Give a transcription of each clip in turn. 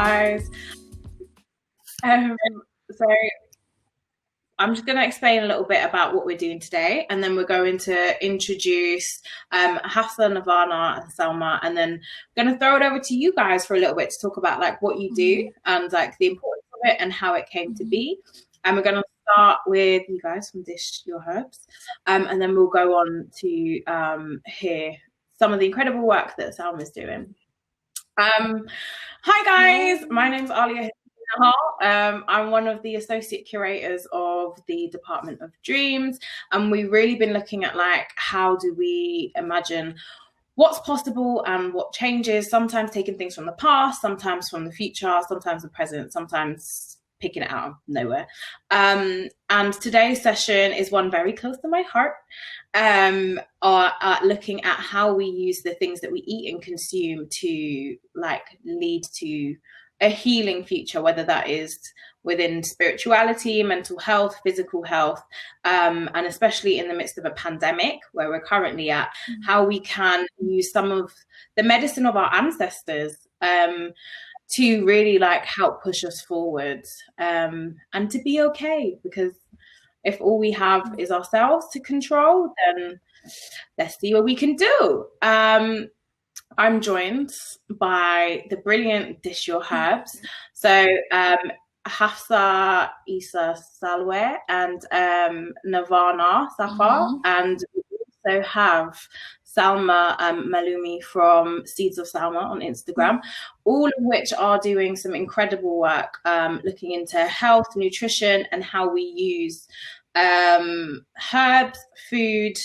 guys. So I'm just going to explain a little bit about what we're doing today, and then we're going to introduce Hafsa, Nirvana, and Selma, and then I'm going to throw it over to you guys for a little bit to talk about like what you do and like the importance of it and how it came to be. And we're going to start with you guys from Dish Your Herbs, and then we'll go on to hear some of the incredible work that Selma's doing. Hi guys, my name's Aliyah Hasinah. I'm one of the associate curators of the Department of Dreams, and we've really been looking at like how do we imagine what's possible and what changes, sometimes taking things from the past, sometimes from the future, sometimes the present, sometimes picking it out of nowhere. And today's session is one very close to my heart, looking at how we use the things that we eat and consume to like lead to a healing future, whether that is within spirituality, mental health, physical health, and especially in the midst of a pandemic where we're currently at, how we can use some of the medicine of our ancestors to really like help push us forward, and to be okay, because if all we have is ourselves to control, then let's see what we can do. I'm joined by the brilliant Dish Your Herbs. So Hafsa Issa-Salwe and Nirvana Safar, and we also have Selma Maloumi from SeedsofSelma on Instagram, all of which are doing some incredible work looking into health, nutrition, and how we use herbs, food,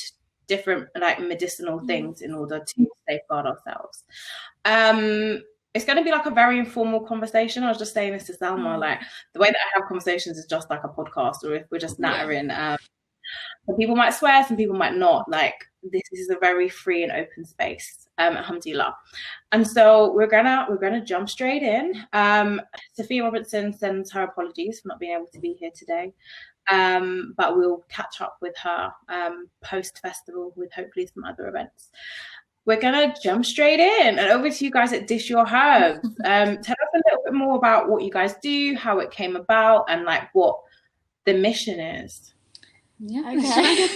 different like medicinal things in order to safeguard ourselves. It's going to be like a very informal conversation. I was just saying this to Selma, like the way that I have conversations is just like a podcast, or if we're just nattering. Some people might swear, some people might not. Like this is a very free and open space, alhamdulillah. And so we're gonna jump straight in. Sophia Robinson sends her apologies for not being able to be here today, but we'll catch up with her post festival with hopefully some other events. We're gonna jump straight in, and over to you guys at Dish Your Herbs. Tell us a little bit more about what you guys do, how it came about, and like what the mission is. Yeah. Okay.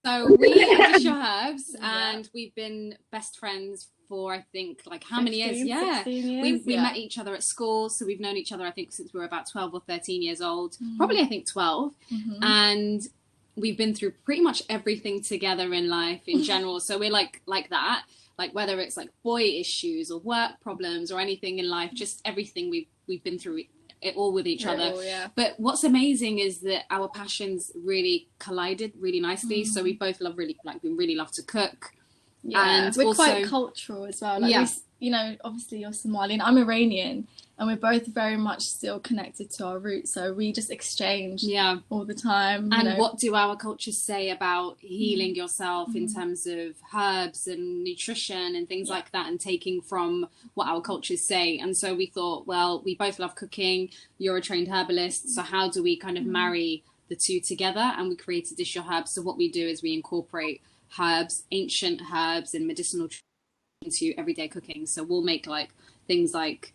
So we are Dish Your Herbs, and we've been best friends for I think like how many years? 16 years. We met each other at school, so we've known each other I think since we were about 12 or 13 years old. Probably I think 12, and we've been through pretty much everything together in life in general. So we're like that, like whether it's like boy issues or work problems or anything in life, just everything we've been through it all with each other. But what's amazing is that our passions really collided really nicely. So we both we really love to cook. And we're also quite cultural as well. Like we, obviously you're Somali and I'm Iranian, and we're both very much still connected to our roots. So we just exchange all the time. And what do our cultures say about healing yourself in terms of herbs and nutrition and things like that, and taking from what our cultures say? And so we thought, well, we both love cooking. You're a trained herbalist. So how do we kind of marry the two together? And we created Dish Your Herbs. So what we do is we incorporate herbs, ancient herbs and medicinal into everyday cooking. So we'll make like things like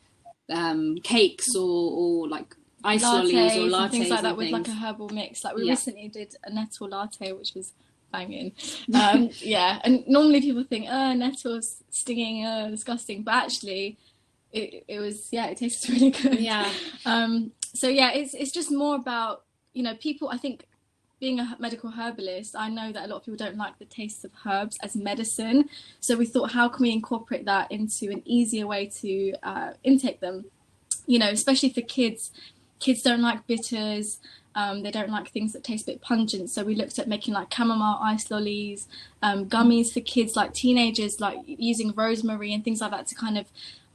cakes or like ice lollies or lattes things like that with like a herbal mix. Like we recently did a nettle latte, which was banging. And normally people think nettle's stinging, disgusting, but actually it tastes really good. So it's just more about people. I think being a medical herbalist, I know that a lot of people don't like the taste of herbs as medicine. So we thought, how can we incorporate that into an easier way to intake them? Especially for kids. Kids don't like bitters. They don't like things that taste a bit pungent. So we looked at making like chamomile ice lollies, gummies for kids, like teenagers, like using rosemary and things like that to kind of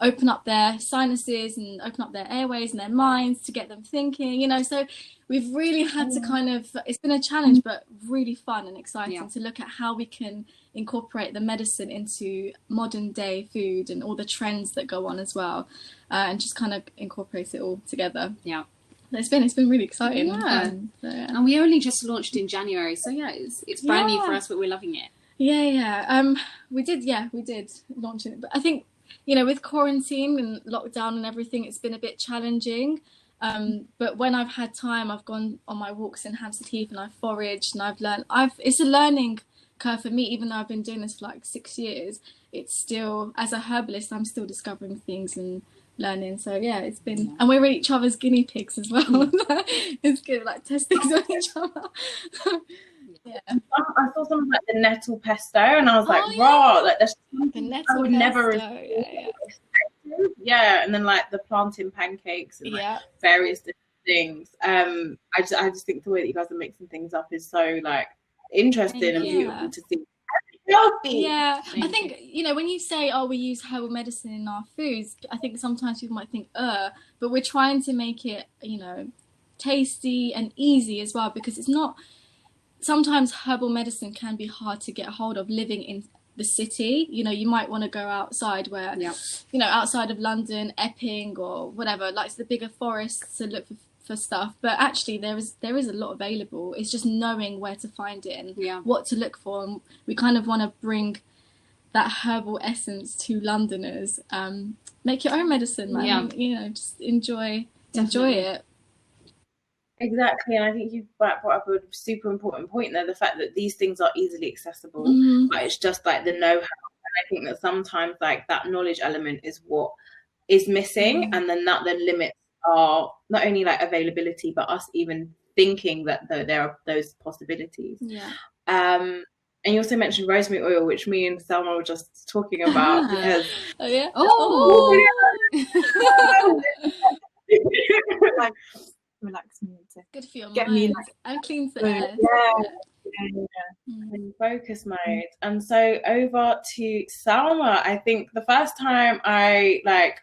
open up their sinuses and open up their airways and their minds to get them thinking, so we've really had to kind of, it's been a challenge, but really fun and exciting to look at how we can incorporate the medicine into modern day food and all the trends that go on as well, and just kind of incorporate it all together. It's been really exciting. And we only just launched in January, so it's brand new for us, but we're loving it. We did launch it, but I think you know, with quarantine and lockdown and everything, it's been a bit challenging. But when I've had time, I've gone on my walks in Hampstead Heath and I've foraged and I've learned. It's a learning curve for me, even though I've been doing this for like 6 years. It's still, as a herbalist, I'm still discovering things and learning. So yeah, it's been, and we're each other's guinea pigs as well. It's good, like testing on each other. Yeah. I saw something like the nettle pesto, and I was like, raw, like there's something I would never. Yeah, and then like the plantain pancakes and like various different things. I just think the way that you guys are mixing things up is so like interesting and beautiful to see. Yeah, I think, you know, when you say, oh, we use herbal medicine in our foods, I think sometimes people might think, but we're trying to make it, you know, tasty and easy as well, because it's not, sometimes herbal medicine can be hard to get a hold of living in the city. You know, you might want to go outside where, you know, outside of London, Epping or whatever, like the bigger forests to look for stuff. But actually there is a lot available. It's just knowing where to find it and what to look for. And we kind of want to bring that herbal essence to Londoners. Make your own medicine, man. You know, just enjoy it. Exactly, and I think you brought up a super important point there, the fact that these things are easily accessible, but it's just like the know-how. And I think that sometimes like that knowledge element is what is missing, and then that then limits our not only like availability, but us even thinking that there are those possibilities. And you also mentioned rosemary oil, which me and Selma were just talking about. Because, like, relax me to good for your get mind me and cleans the air. In focus mode. And so over to Selma. I think the first time I like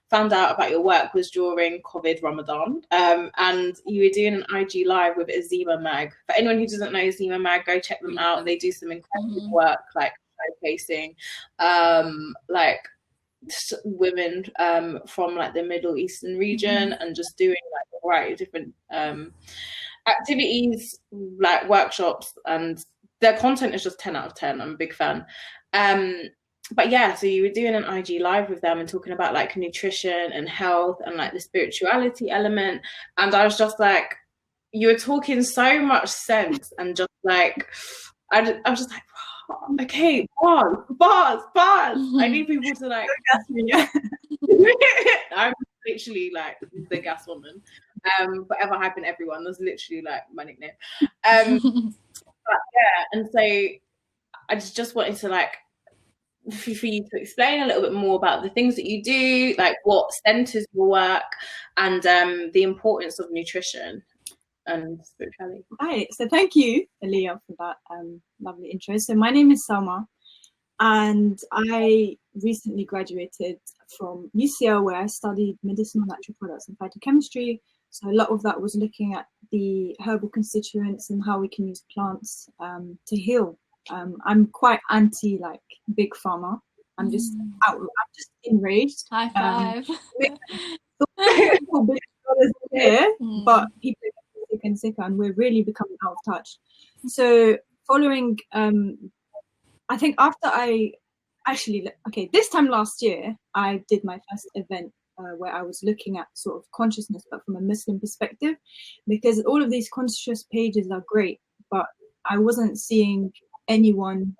found out about your work was during COVID Ramadan, and you were doing an IG live with Azima Mag. For anyone who doesn't know Azima Mag, go check them out. They do some incredible work, like showcasing like women from like the Middle Eastern region, and just doing like a variety of different activities, like workshops, and their content is just 10 out of 10. I'm a big fan. But yeah, so you were doing an IG live with them and talking about like nutrition and health and like the spirituality element, and I was just like, you were talking so much sense, and just like I was just like, okay, bars. I need people to like I'm literally like the gas woman. Forever hyping everyone. That's literally like my nickname. But yeah, and so I just wanted to like for you to explain a little bit more about the things that you do, like what centers your work, and the importance of nutrition and spirituality. Right, so thank you, Aliyah, for that lovely intro. So my name is Selma, and I recently graduated from UCL, where I studied medicinal natural products and phytochemistry. So a lot of that was looking at the herbal constituents and how we can use plants to heal. I'm quite anti like big pharma. I'm just enraged. High five. Here, but people are sick and sicker, and we're really becoming out of touch. So following, I think after this time last year, I did my first event where I was looking at sort of consciousness, but from a Muslim perspective, because all of these conscious pages are great, but I wasn't seeing anyone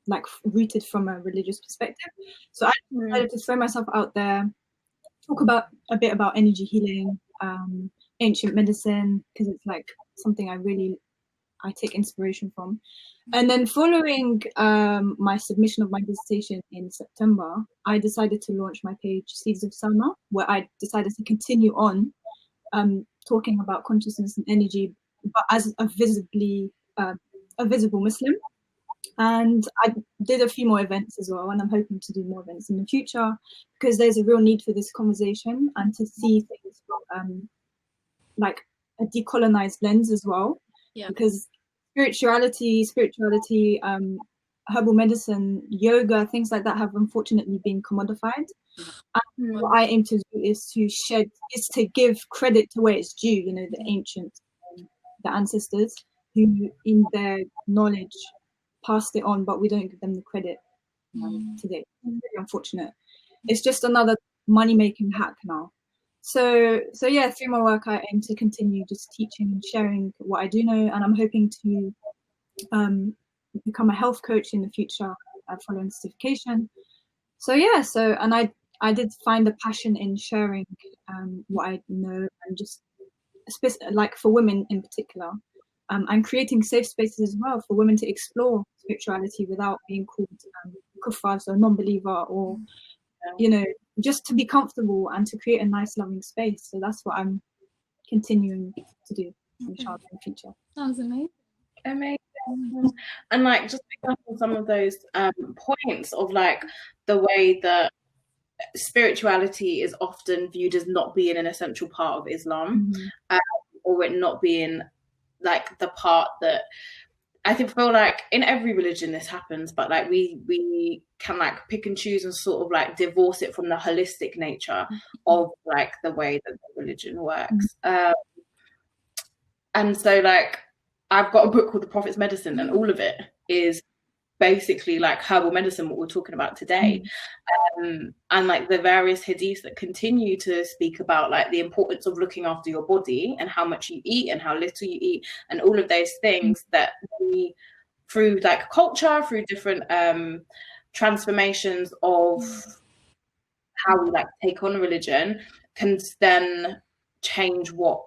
like rooted from a religious perspective. So I decided to throw myself out there, talk about a bit about energy healing, ancient medicine, because it's like something I take inspiration from. And then following my submission of my dissertation in September, I decided to launch my page SeedsofSelma, where I decided to continue on talking about consciousness and energy, but as a visible Muslim. And I did a few more events as well, and I'm hoping to do more events in the future, because there's a real need for this conversation and to see things from like a decolonized lens as well. Because spirituality, herbal medicine, yoga, things like that have unfortunately been commodified. And what I aim to do is to give credit to where it's due, you know, the ancient, the ancestors who in their knowledge passed it on, but we don't give them the credit today. It's very unfortunate. it's just another money-making hack now. So yeah, through my work, I aim to continue just teaching and sharing what I do know, and I'm hoping to become a health coach in the future following certification. So yeah, and I did find a passion in sharing what I know, and just like for women in particular, and creating safe spaces as well for women to explore spirituality without being called kuffar, so non-believer, or you know, just to be comfortable and to create a nice, loving space. So that's what I'm continuing to do, inshallah, in the future. That was amazing. Amazing. And like, just pick up on some of those points of like the way that spirituality is often viewed as not being an essential part of Islam, or it not being like the part that I feel like in every religion this happens, but like we can like pick and choose and sort of like divorce it from the holistic nature of like the way that the religion works. And so like I've got a book called The Prophet's Medicine, and all of it is basically like herbal medicine, what we're talking about today. And like the various hadiths that continue to speak about like the importance of looking after your body and how much you eat and how little you eat, and all of those things that we, through like culture, through different transformations of how we like take on religion, can then change what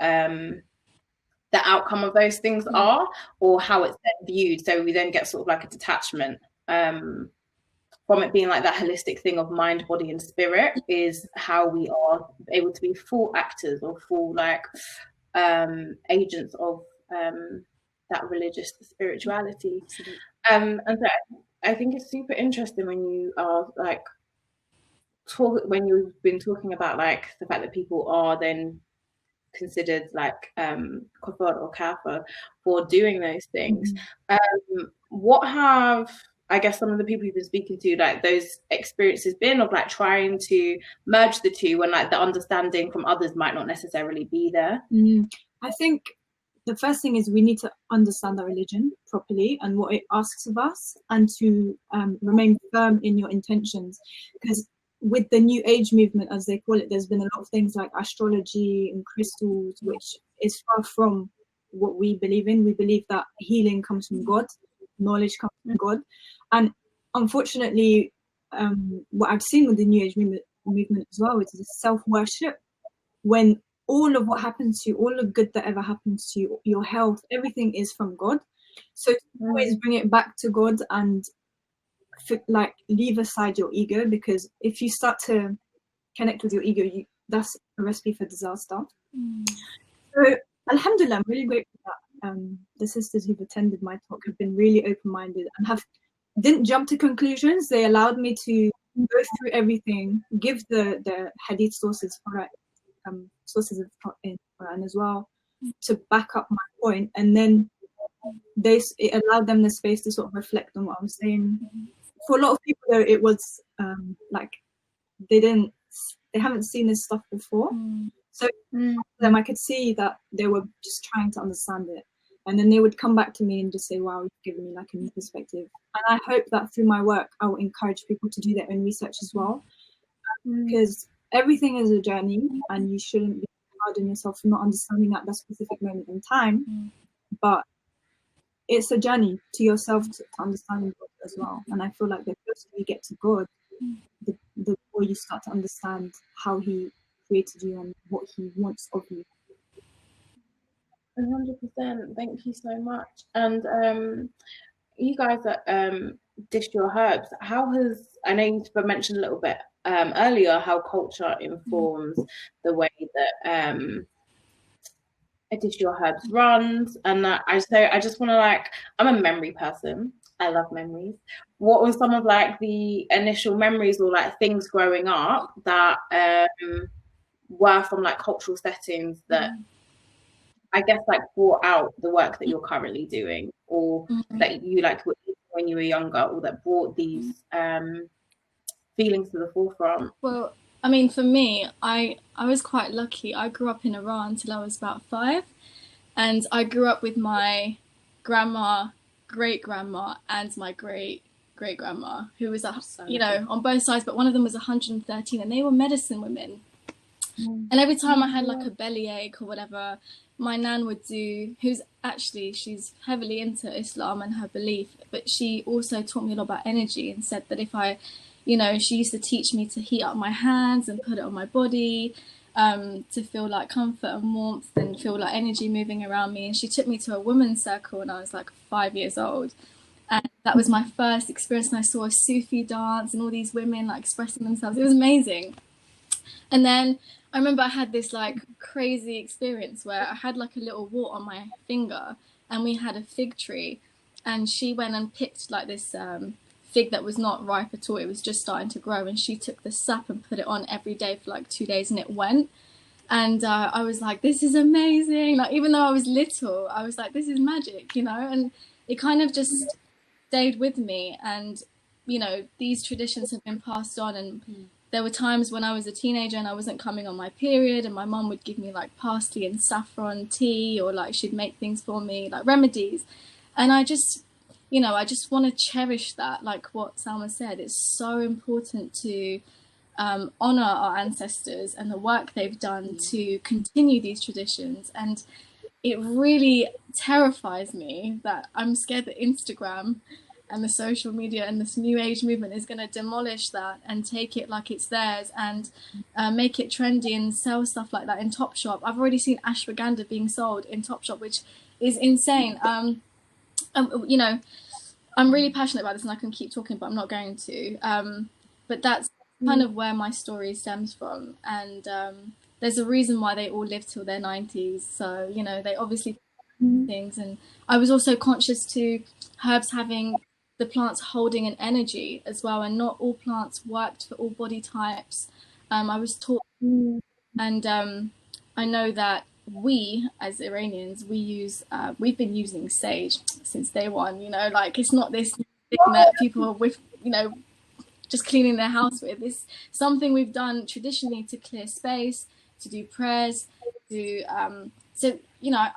the outcome of those things are, or how it's then viewed. So we then get sort of like a detachment from it being like that holistic thing of mind, body and spirit is how we are able to be full actors or full like agents of that religious spirituality. And so I think it's super interesting when you are like when you've been talking about like the fact that people are then considered like kufar or kafir for doing those things. What have, I guess, some of the people you've been speaking to, like those experiences been of like trying to merge the two when like the understanding from others might not necessarily be there? I think the first thing is we need to understand the religion properly and what it asks of us, and to remain firm in your intentions, because with the new age movement, as they call it, there's been a lot of things like astrology and crystals, which is far from what we believe in. We believe that healing comes from God, knowledge comes from God. And unfortunately, what I've seen with the new age movement as well is self-worship, when all of what happens to you, all the good that ever happens to you, your health, everything is from God. So always bring it back to God and like leave aside your ego, because if you start to connect with your ego, that's a recipe for disaster. So alhamdulillah, I'm really grateful that the sisters who've attended my talk have been really open-minded and didn't jump to conclusions. They allowed me to go through everything, give the hadith sources, sources of Quran as well, to back up my point, and then it allowed them the space to sort of reflect on what I was saying. For a lot of people though, it was like they haven't seen this stuff before. So them, I could see that they were just trying to understand it, and then they would come back to me and just say, wow, you've given me like a new perspective. And I hope that through my work I will encourage people to do their own research as well, because everything is a journey and you shouldn't be hard on yourself for not understanding at that specific moment in time. But it's a journey to yourself to understanding God as well. And I feel like the closer you get to God, the more you start to understand how he created you and what he wants of you. 100%. Thank you so much. And you guys that dish your herbs, how has, I know you mentioned a little bit earlier how culture informs the way that Dish Your Herbs runs, and I just want to like, I'm a memory person. I love memories. What were some of like the initial memories or like things growing up that were from like cultural settings that I guess like brought out the work that you're currently doing, or that you like when you were younger, or that brought these feelings to the forefront? Well, I mean, for me, I was quite lucky. I grew up in Iran until I was about 5, and I grew up with my grandma, great grandma, and my great great grandma who was you know, on both sides, but one of them was 113, and they were medicine women. And every time I had like a bellyache or whatever, my nan would do, she's heavily into Islam and her belief, but she also taught me a lot about energy, and said that if I, you know, she used to teach me to heat up my hands and put it on my body, to feel like comfort and warmth and feel like energy moving around me. And she took me to a women's circle when I was like 5 years old. And that was my first experience. And I saw a Sufi dance and all these women like expressing themselves. It was amazing. And then I remember I had this like crazy experience where I had like a little wart on my finger, and we had a fig tree, and she went and picked like this fig that was not ripe at all. It was just starting to grow, and she took the sap and put it on every day for like 2 days, and it went. And I was like, this is amazing. Like, even though I was little, I was like, this is magic, you know. And it kind of just stayed with me. And you know, these traditions have been passed on. And there were times when I was a teenager and I wasn't coming on my period, and my mum would give me like parsley and saffron tea, or like she'd make things for me like remedies. And I just, you know, I just want to cherish that, like what Selma said. It's so important to honor our ancestors and the work they've done to continue these traditions. And it really terrifies me that I'm scared that Instagram and the social media and this new age movement is going to demolish that and take it like it's theirs, and make it trendy and sell stuff like that in Topshop. I've already seen ashwagandha being sold in Topshop, which is insane. You know, I'm really passionate about this, and I can keep talking, but I'm not going to. But that's kind of where my story stems from. And there's a reason why they all live till their 90s. So, you know, they obviously things. And I was also conscious to herbs having the plants holding an energy as well, and not all plants worked for all body types. I was taught, and I know that we as Iranians, we've been using sage since day one, you know, like it's not this thing that people are with, you know, just cleaning their house with. It's something we've done traditionally to clear space, to do prayers, so, you know,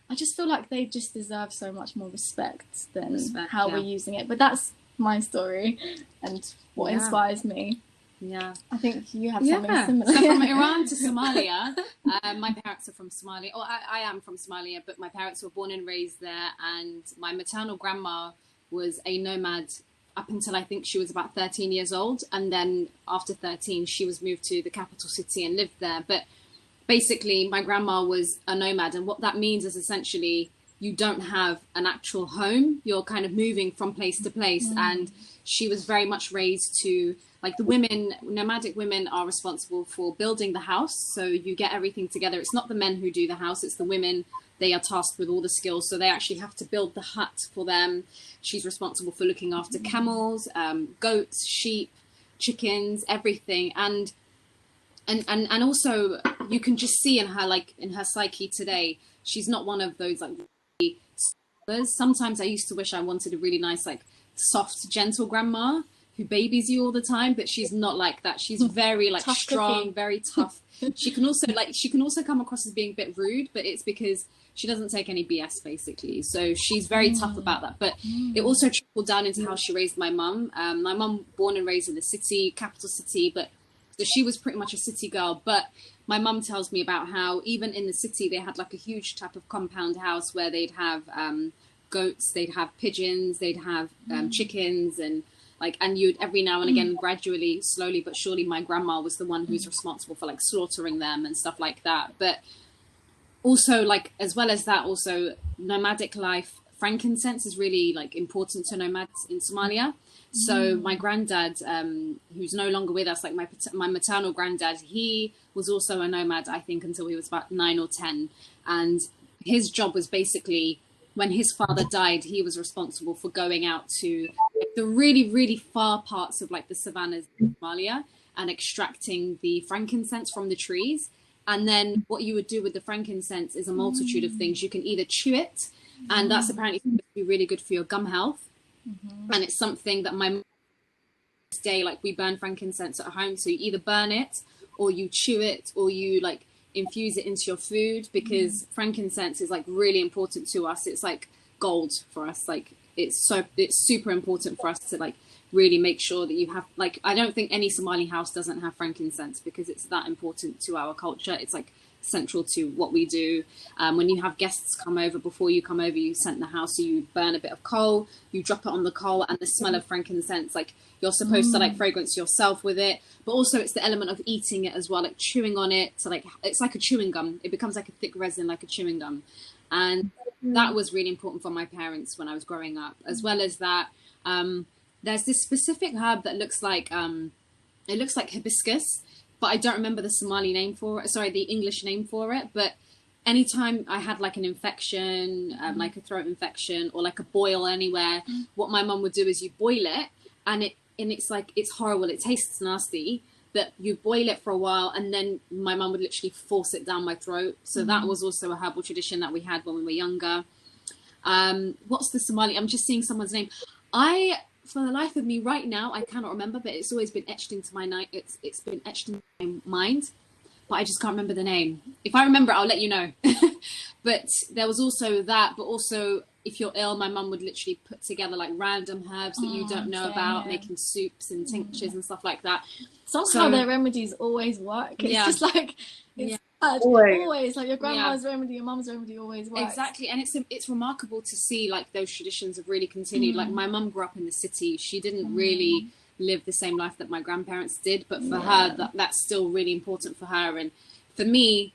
I just feel like they just deserve so much more respect than how we're using it. But that's my story and what inspires me. Yeah, I think you have something similar. So from Iran to Somalia, my parents are from Somalia. Oh, I am from Somalia, but my parents were born and raised there. And my maternal grandma was a nomad up until I think she was about 13 years old. And then after 13, she was moved to the capital city and lived there. But basically, my grandma was a nomad. And what that means is essentially you don't have an actual home. You're kind of moving from place to place. And she was very much raised to, like, the women, nomadic women are responsible for building the house. So you get everything together. It's not the men who do the house, it's the women. They are tasked with all the skills. So they actually have to build the hut for them. She's responsible for looking after camels, goats, sheep, chickens, everything. And also you can just see in her, like in her psyche today, she's not one of those like sometimes I used to wish I wanted a really nice, like soft, gentle grandma who babies you all the time, but she's not like that. She's very like tough strong, cooking. Very tough. She can also come across as being a bit rude, but it's because she doesn't take any BS basically. So she's very tough about that. But it also trickled down into how she raised my mum. My mum born and raised in the city, capital city, but so she was pretty much a city girl. But my mum tells me about how even in the city, they had like a huge type of compound house where they'd have goats, they'd have pigeons, they'd have chickens, and you'd every now and again, gradually, slowly but surely, my grandma was the one who's responsible for like slaughtering them and stuff like that. But also, like, as well as that, also nomadic life, frankincense is really like important to nomads in Somalia. So my granddad, who's no longer with us, like my maternal granddad, he was also a nomad, I think, until he was about 9 or 10. And his job was basically, when his father died, he was responsible for going out to like, the really, really far parts of like the savannas in Somalia and extracting the frankincense from the trees. And then what you would do with the frankincense is a multitude of things. You can either chew it, and that's apparently supposed to be really good for your gum health. And it's something that my mum, this day, like we burn frankincense at home. So you either burn it or you chew it or you like infuse it into your food, because frankincense is like really important to us. It's like gold for us. Like it's super important for us to like really make sure that you have, like, I don't think any Somali house doesn't have frankincense, because it's that important to our culture. It's like central to what we do. When you have guests come over, before you come over, you scent the house, so you burn a bit of coal, you drop it on the coal, and the smell of frankincense, like you're supposed to like fragrance yourself with it, but also it's the element of eating it as well, like chewing on it. So like it's like a chewing gum, it becomes like a thick resin, like a chewing gum. And that was really important for my parents when I was growing up, as well as that. There's this specific herb that looks like it looks like hibiscus, but I don't remember the Somali name for it. Sorry, the English name for it. But anytime I had like an infection, like a throat infection or like a boil anywhere, what my mum would do is you boil it, and it's like, it's horrible. It tastes nasty, but you boil it for a while, and then my mum would literally force it down my throat. So that was also a herbal tradition that we had when we were younger. What's the Somali? I'm just seeing someone's name. For the life of me right now, I cannot remember, but it's always been etched into my it's been etched in my mind, but I just can't remember the name. If I remember it, I'll let you know. But there was also that, but also if you're ill, my mum would literally put together like random herbs that you don't know about, making soups and tinctures and stuff like that. Somehow their remedies always work. It's just like, it's always like your grandma's remedy, your mum's remedy always works. Exactly. And it's remarkable to see like those traditions have really continued. Like my mum grew up in the city. She didn't really live the same life that my grandparents did, but for her, that's still really important for her. And for me,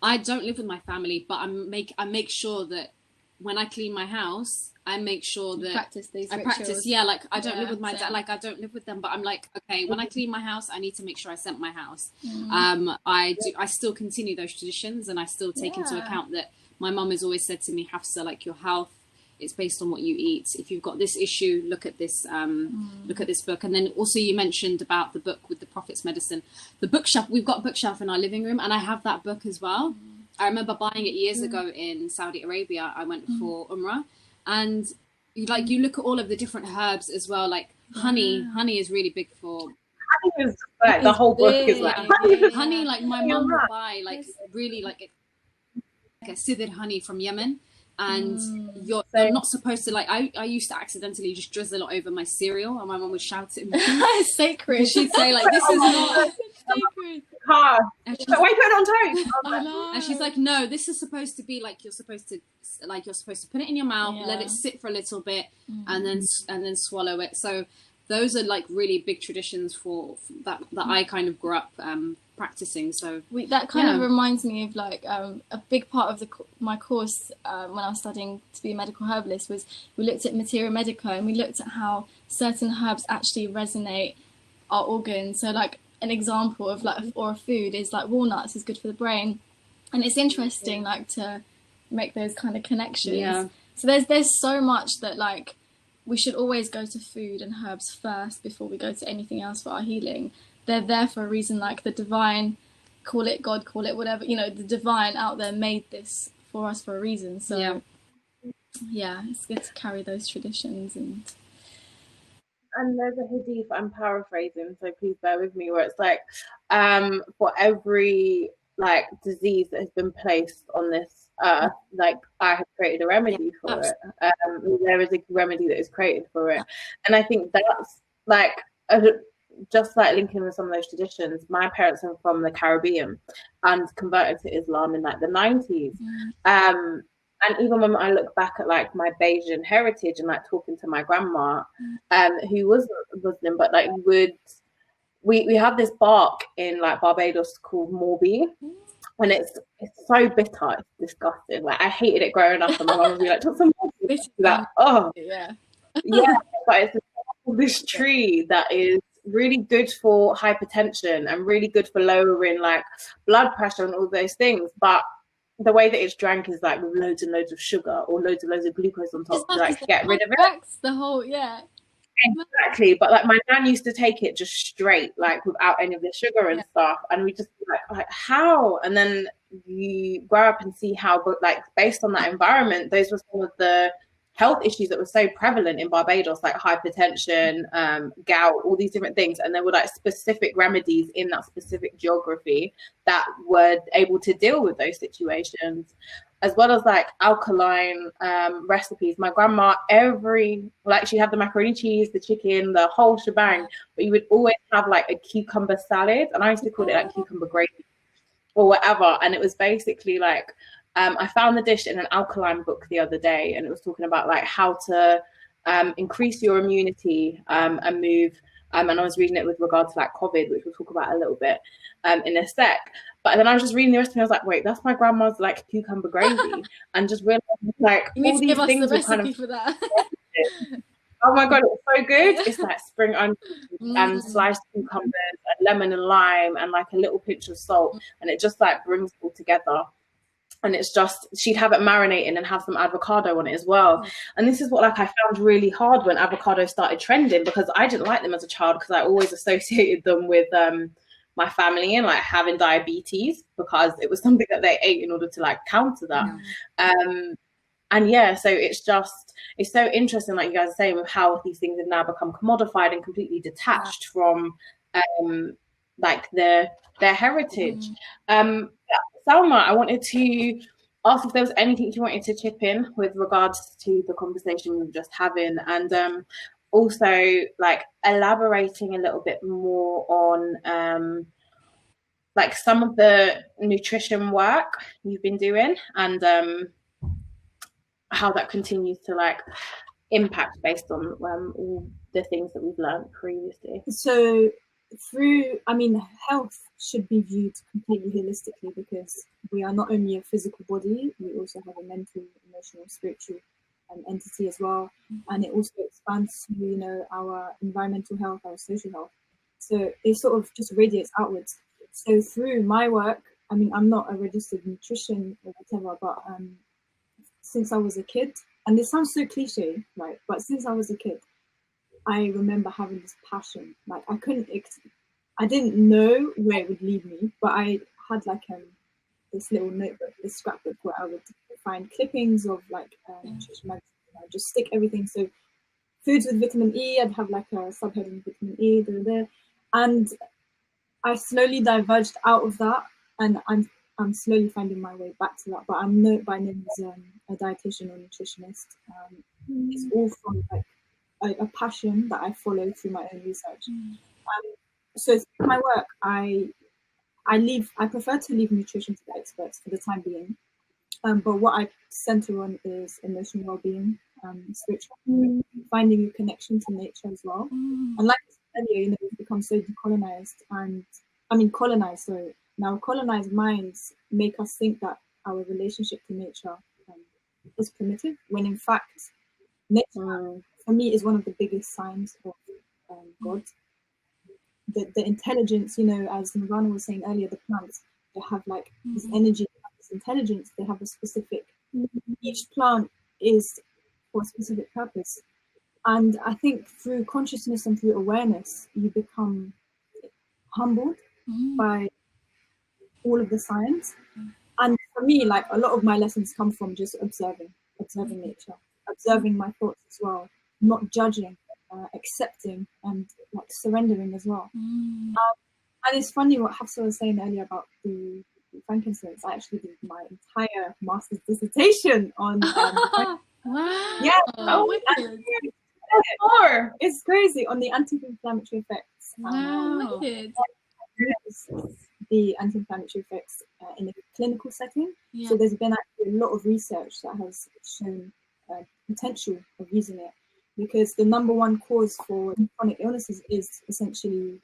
I don't live with my family, but I make sure that when I clean my house, I make sure that I practice. Yeah, like I don't live with my dad. Like I don't live with them, but I'm like, okay, when I clean my house, I need to make sure I scent my house. I still continue those traditions, and I still take into account that my mum has always said to me, Hafsa, like your health, it's based on what you eat. If you've got this issue, look at this book. And then also you mentioned about the book with the Prophet's Medicine, the bookshelf. We've got a bookshelf in our living room, and I have that book as well. I remember buying it years ago in Saudi Arabia. I went for Umrah. And you look at all of the different herbs as well, like honey is really big for. Honey is like the whole book is like honey. Like my mum would buy like really like a sidr honey from Yemen, and you're not supposed to like. I used to accidentally just drizzle it over my cereal, and my mum would shout at me. It's sacred. She'd say like, "This is not sacred." And she's like, why put it on toast? And she's like, no, this is supposed to be like you're supposed to put it in your mouth, let it sit for a little bit, and then swallow it. So those are like really big traditions for that I kind of grew up practicing. So that kind of reminds me of like a big part of my course when I was studying to be a medical herbalist was we looked at materia medica, and we looked at how certain herbs actually resonate our organs. So like an example of like or a food is like walnuts is good for the brain, and it's interesting like to make those kind of connections. So there's so much that like we should always go to food and herbs first before we go to anything else for our healing. They're there for a reason, like the divine, call it God, call it whatever, the divine out there made this for us for a reason. So yeah, it's good to carry those traditions. And there's a hadith, I'm paraphrasing, so please bear with me, where it's like, for every like disease that has been placed on this earth, like I have created a remedy for it. There is a remedy that is created for it. And I think that's like, just like linking with some of those traditions, my parents are from the Caribbean and converted to Islam in like the 90s. And even when I look back at like my Bayesian heritage and like talking to my grandma, who wasn't Muslim, but like we have this bark in like Barbados called Morbi, and it's so bitter, it's disgusting. Like I hated it growing up, and my mum would be like, "Talk some Morbi." Like, but it's this tree that is really good for hypertension and really good for lowering like blood pressure and all those things, but the way that it's drank is like with loads and loads of sugar or loads of glucose on top to like get rid of it. The whole exactly. But like my nan used to take it just straight, like without any of the sugar and stuff, and we just like how? And then you grow up and see how, but like based on that environment, those were some of the health issues that were so prevalent in Barbados, like hypertension, gout, all these different things. And there were like specific remedies in that specific geography that were able to deal with those situations, as well as like alkaline recipes. My grandma, she had the macaroni cheese, the chicken, the whole shebang, but you would always have like a cucumber salad. And I used to call it like cucumber gravy or whatever. And it was basically like, I found the dish in an alkaline book the other day, and it was talking about like how to increase your immunity and move. And I was reading it with regard to like COVID, which we'll talk about a little bit in a sec. But then I was just reading the recipe, and I was like, wait, that's my grandma's like cucumber gravy, and just realized like you need all to these give us things the were recipe kind of for that. Oh my god, it's so good. It's like spring onions and sliced cucumbers and lemon and lime and like a little pinch of salt, and it just like brings it all together. And it's just, she'd have it marinating and have some avocado on it as well. And this is what like I found really hard when avocado started trending, because I didn't like them as a child, because I always associated them with my family and like having diabetes, because it was something that they ate in order to like counter that. And yeah, so it's so interesting, like you guys are saying, with how these things have now become commodified and completely detached from like their heritage. Selma, I wanted to ask if there was anything you wanted to chip in with regards to the conversation we were just having, and also like elaborating a little bit more on like some of the nutrition work you've been doing, and how that continues to like impact based on all the things that we've learned previously. So health should be viewed completely holistically, because we are not only a physical body, we also have a mental, emotional, spiritual entity as well. And it also expands to, our environmental health, our social health. So it sort of just radiates outwards. So through my work, I'm not a registered nutrition or whatever, but since I was a kid, and this sounds so cliche, right? But since I was a kid, I remember having this passion. Like I didn't know where it would lead me, but I had like this little notebook, this scrapbook, where I would find clippings of like nutrition magazines. I'd just stick everything. So foods with vitamin E, I'd have like a subheading vitamin E, and I slowly diverged out of that, and I'm slowly finding my way back to that. But I'm not by no means a dietitian or nutritionist. It's all from like a passion that I follow through my own research. So through my work, I prefer to leave nutrition to the experts for the time being. But what I center on is emotional well-being, spiritual, finding a connection to nature as well. And like I said earlier, we've become so decolonized, colonized. So now colonized minds make us think that our relationship to nature is primitive, when in fact, nature for me is one of the biggest signs of God. The intelligence, as Nirvana was saying earlier, the plants, they have like this energy, this intelligence, they have a specific, each plant is for a specific purpose. And I think through consciousness and through awareness, you become humbled by all of the science. And for me, like a lot of my lessons come from just observing nature, observing my thoughts as well, not judging, accepting, and like surrendering as well. And it's funny what Hafsa was saying earlier about the frankincense. I actually did my entire master's dissertation on Wow. Yeah. It's crazy, on the anti-inflammatory effects. Wow. The anti-inflammatory effects in a clinical setting. Yeah. So there's been actually a lot of research that has shown potential of using it, because the number one cause for chronic illnesses is essentially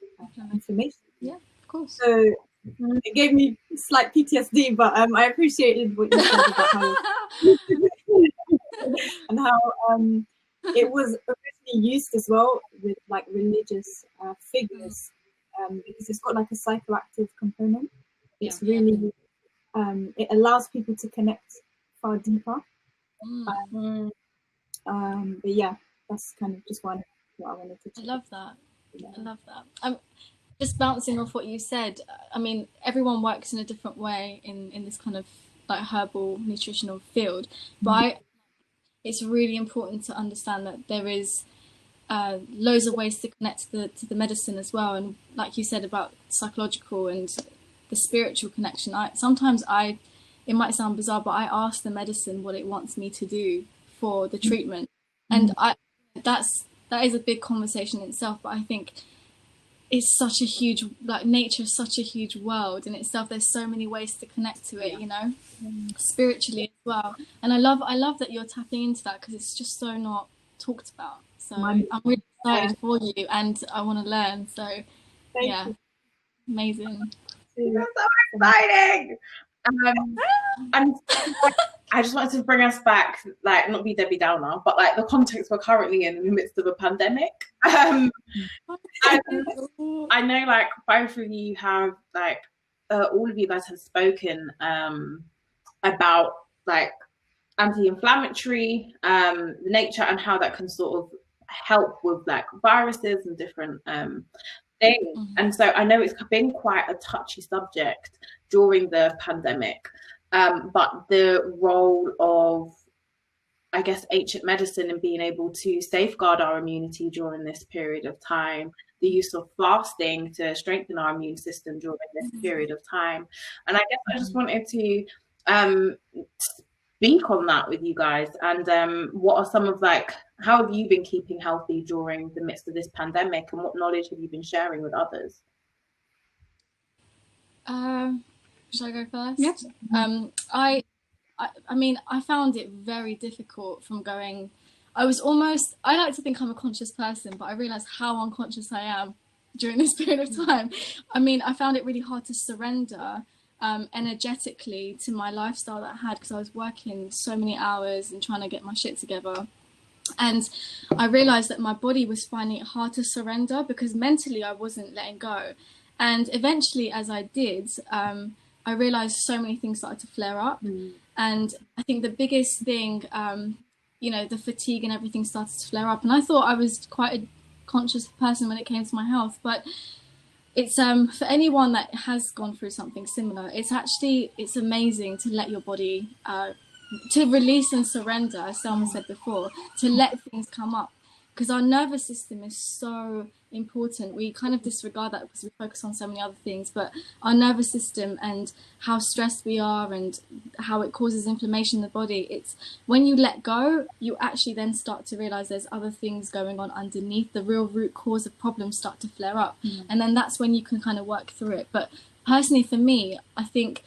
inflammation. Yeah, of course. So it gave me slight PTSD, but I appreciated what you said about how and how it was originally used as well with like religious figures, because it's got like a psychoactive component. It's really it allows people to connect far deeper. But yeah, that's kind of just what I wanted to do. I love that. I love that. Just bouncing off what you said, everyone works in a different way in this kind of like herbal nutritional field, but it's really important to understand that there is loads of ways to connect to the medicine as well. And like you said about psychological and the spiritual connection, sometimes it might sound bizarre, but I ask the medicine what it wants me to do for the treatment. And that is a big conversation in itself, but I think it's such a huge, like, nature is such a huge world in itself. There's so many ways to connect to it, you know, spiritually as well. And I love that you're tapping into that, because it's just so not talked about. So I'm really excited for you, and I want to learn. So yeah, amazing. That's so exciting. And I just wanted to bring us back, like, not be Debbie Downer, but like the context we're currently in the midst of a pandemic. I know, like, both of you have, like, all of you guys have spoken about, like, anti-inflammatory, the nature and how that can sort of help with, like, viruses and different things. And so I know it's been quite a touchy subject during the pandemic, but the role of, I guess, ancient medicine in being able to safeguard our immunity during this period of time, the use of fasting to strengthen our immune system during this period of time. And I guess I just wanted to speak on that with you guys. And what are some of, like, how have you been keeping healthy during the midst of this pandemic, and what knowledge have you been sharing with others? Should I go first? Yes. I mean, I found it very difficult from going. I like to think I'm a conscious person, but I realized how unconscious I am during this period of time. I mean, I found it really hard to surrender energetically to my lifestyle that I had, because I was working so many hours and trying to get my shit together. And I realized that my body was finding it hard to surrender, because mentally I wasn't letting go. And eventually, as I did, I realized so many things started to flare up. And I think the biggest thing, the fatigue and everything started to flare up. And I thought I was quite a conscious person when it came to my health. But it's for anyone that has gone through something similar, it's amazing to let your body, to release and surrender, as Selma said before, to let things come up. Because our nervous system is so important. We kind of disregard that because we focus on so many other things, but our nervous system and how stressed we are and how it causes inflammation in the body, it's when you let go, you actually then start to realize there's other things going on underneath. The real root cause of problems start to flare up, and then that's when you can kind of work through it. But personally, for me, I think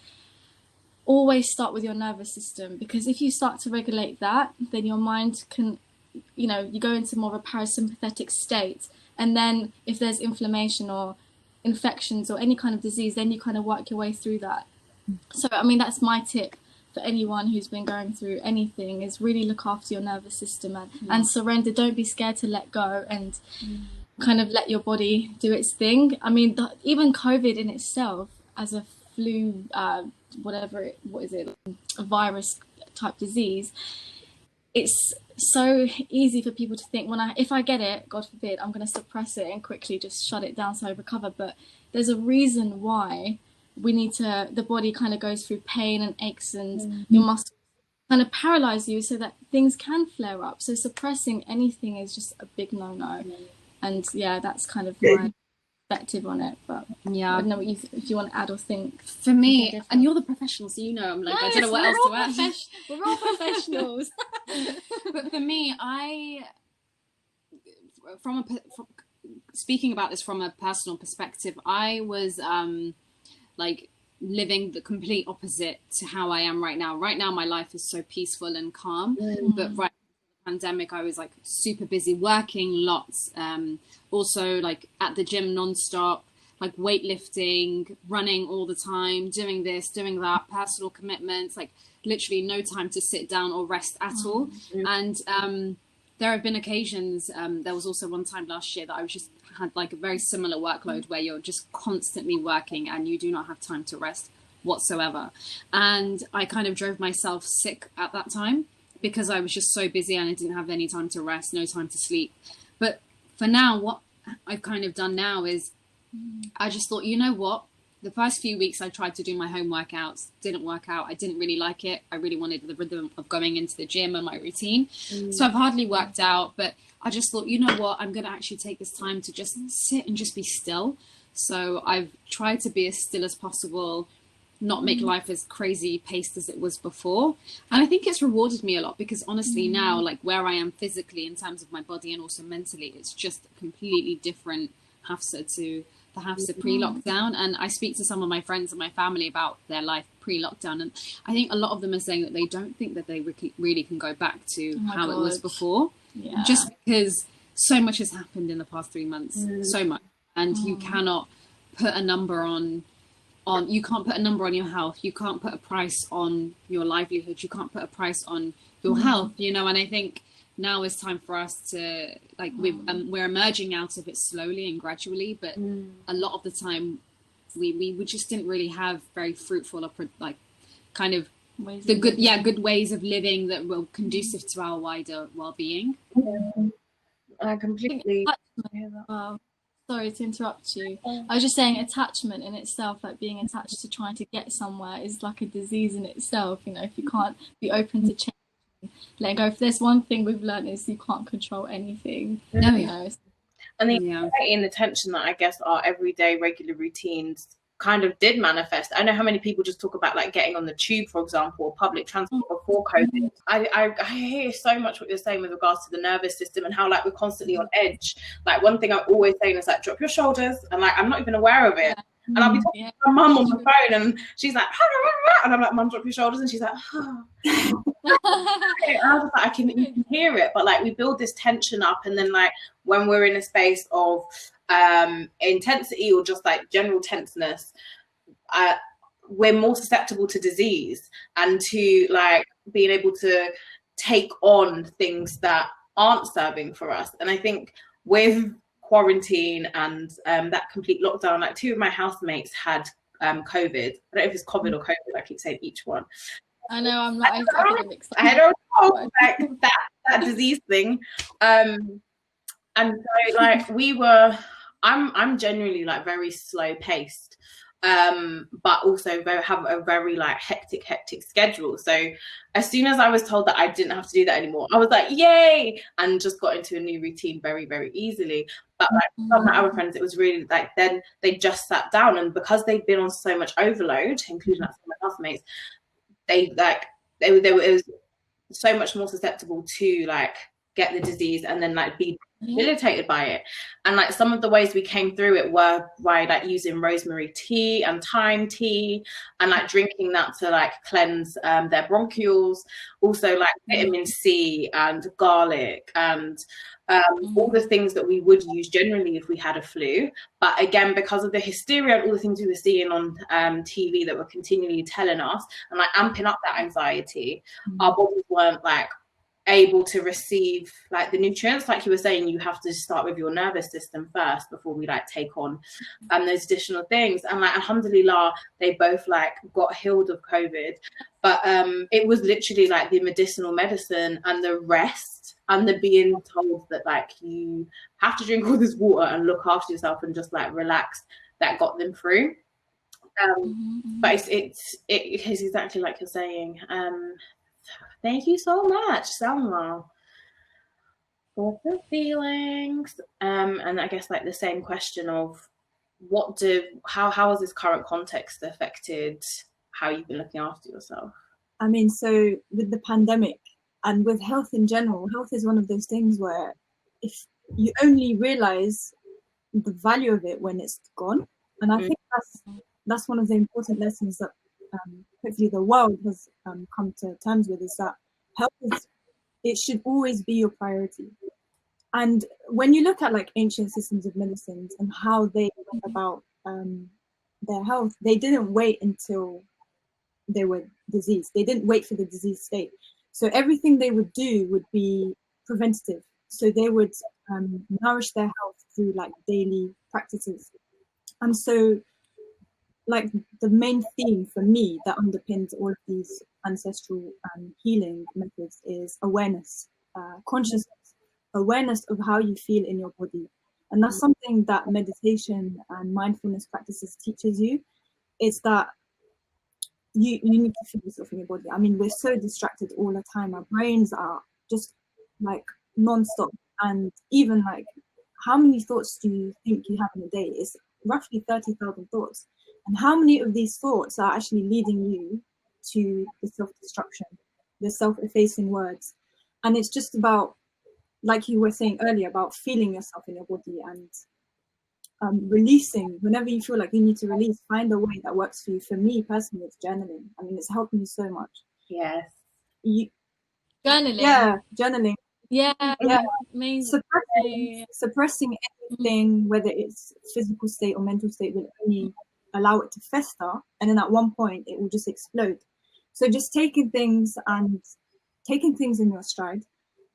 always start with your nervous system, because if you start to regulate that, then your mind can, you go into more of a parasympathetic state. And then if there's inflammation or infections or any kind of disease, then you kind of work your way through that. So, I mean, that's my tip for anyone who's been going through anything, is really look after your nervous system and surrender. Don't be scared to let go and kind of let your body do its thing. I mean, even COVID in itself, as a flu, a virus type disease, it's so easy for people to think, if I get it, God forbid, I'm going to suppress it and quickly just shut it down so I recover. But there's a reason why the body kind of goes through pain and aches, and your muscles kind of paralyze you so that things can flare up. So suppressing anything is just a big no-no. And yeah, that's kind of my perspective on it. But yeah, I don't know if you want to add or think. For me, and you're the professional, so I'm like, I don't know what else to add. We're all professionals. But for me, speaking about this from a personal perspective, I was like living the complete opposite to how I am right now. Right now, my life is so peaceful and calm, but right before the pandemic, I was like super busy working lots. Also, like at the gym nonstop, like weightlifting, running all the time, doing this, doing that, personal commitments, like literally no time to sit down or rest at all. And there have been occasions, there was also one time last year that I had like a very similar workload where you're just constantly working and you do not have time to rest whatsoever. And I kind of drove myself sick at that time because I was just so busy and I didn't have any time to rest, no time to sleep. But for now, what I've kind of done now is I just thought, you know what? the first few weeks I tried to do my home workouts, didn't work out. I didn't really like it. I really wanted the rhythm of going into the gym and my routine. So I've hardly worked out, but I just thought, you know what, I'm going to actually take this time to just sit and just be still. So I've tried to be as still as possible, not make life as crazy paced as it was before. And I think it's rewarded me a lot, because honestly now, like where I am physically in terms of my body and also mentally, it's just a completely different Hafsa to the Hafsa pre-lockdown. And I speak to some of my friends and my family about their life pre-lockdown, and I think a lot of them are saying that they don't think that they really can go back to how it was before, just because so much has happened in the past 3 months, so much, and you cannot put a number on you can't put a number on your health, you can't put a price on your livelihood, you can't put a price on your health, you know. And I think now is time for us to, like, we're emerging out of it slowly and gradually, but a lot of the time we just didn't really have very fruitful or like kind of good ways of living that were conducive to our wider well-being. I completely sorry to interrupt you. I was just saying, attachment in itself, like being attached to trying to get somewhere, is like a disease in itself. You know, if you can't be open to change, letting go. If there's one thing we've learned, is you can't control anything. You know. And the anxiety and the tension that I guess our everyday regular routines kind of did manifest. I know how many people just talk about like getting on the tube, for example, or public transport before COVID. I hear so much what you're saying with regards to the nervous system and how like we're constantly on edge. Like one thing I always say is like, drop your shoulders, and like I'm not even aware of it. And I'll be talking to my mum on the phone, and she's like, and I'm like, Mum, drop your shoulders, and she's like, and I was like, you can hear it, but like we build this tension up, and then like when we're in a space of intensity or just like general tenseness, we're more susceptible to disease and to like being able to take on things that aren't serving for us. And I think with quarantine and that complete lockdown, like 2 of my housemates had COVID. I don't know if it's COVID or COVID, I keep saying each one. I know, I'm like, I don't know, like that disease thing. And so like I'm genuinely like very slow paced, but also have a very like hectic schedule. So as soon as I was told that I didn't have to do that anymore, I was like, yay, and just got into a new routine very, very easily. But like some of my other friends, it was really like then they just sat down, and because they'd been on so much overload, including like some of my housemates, they were so much more susceptible to like get the disease and then like be debilitated by it. And like some of the ways we came through it were by like using rosemary tea and thyme tea and like drinking that to like cleanse their bronchioles, also like vitamin C and garlic and all the things that we would use generally if we had a flu. But again, because of the hysteria and all the things we were seeing on TV that were continually telling us and like amping up that anxiety, our bodies weren't like able to receive like the nutrients. Like you were saying, you have to start with your nervous system first before we like take on those additional things. And like alhamdulillah, they both like got healed of COVID, but it was literally like the medicinal medicine and the rest and the being told that like you have to drink all this water and look after yourself and just like relax, that got them through. But it is exactly like you're saying. Thank you so much, Selma, for the feelings. And I guess like the same question of how has this current context affected how you've been looking after yourself? I mean, so with the pandemic and with health in general, health is one of those things where if you only realize the value of it when it's gone. And I think that's one of the important lessons that hopefully the world has come to terms with, is that health it should always be your priority. And when you look at like ancient systems of medicines and how they went about their health, they didn't wait until they were diseased. They didn't wait for the disease state. So everything they would do would be preventative. So they would nourish their health through like daily practices. And so like the main theme for me that underpins all of these ancestral healing methods is awareness, consciousness, awareness of how you feel in your body. And that's something that meditation and mindfulness practices teaches you. is that you need to feel yourself in your body. I mean, we're so distracted all the time. Our brains are just like non-stop. And even like, how many thoughts do you think you have in a day? It's roughly 30,000 thoughts. And how many of these thoughts are actually leading you to the self-destruction, the self-effacing words? And it's just about, like you were saying earlier, about feeling yourself in your body and releasing. Whenever you feel like you need to release, find a way that works for you. For me personally, it's journaling. I mean, it's helped me so much. Yes. Journaling. Yeah, journaling. Yeah, yeah. Amazing. Suppressing anything, whether it's physical state or mental state, will only allow it to fester, and then at one point it will just explode. So just taking things in your stride.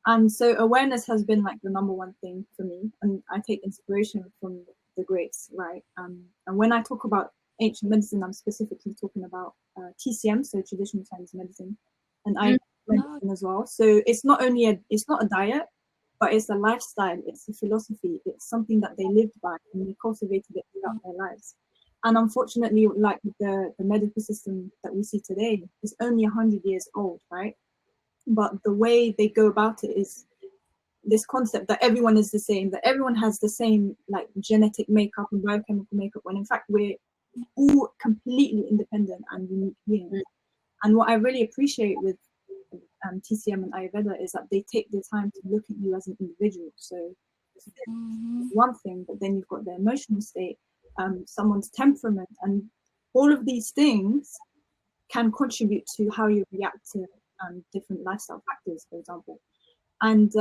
And so awareness has been like the number one thing for me, and I take inspiration from the greats, right? And when I talk about ancient medicine, I'm specifically talking about TCM, so traditional Chinese medicine, and I medicine as well. So it's not a diet, but it's a lifestyle, it's a philosophy, it's something that they lived by and they cultivated it throughout their lives. And unfortunately, like the medical system that we see today is only 100 years old, right? But the way they go about it is this concept that everyone is the same, that everyone has the same like genetic makeup and biochemical makeup, when in fact we're all completely independent and unique beings. And what I really appreciate with TCM and Ayurveda is that they take the time to look at you as an individual. So one thing, but then you've got the emotional state, someone's temperament, and all of these things can contribute to how you react to different lifestyle factors, for example. And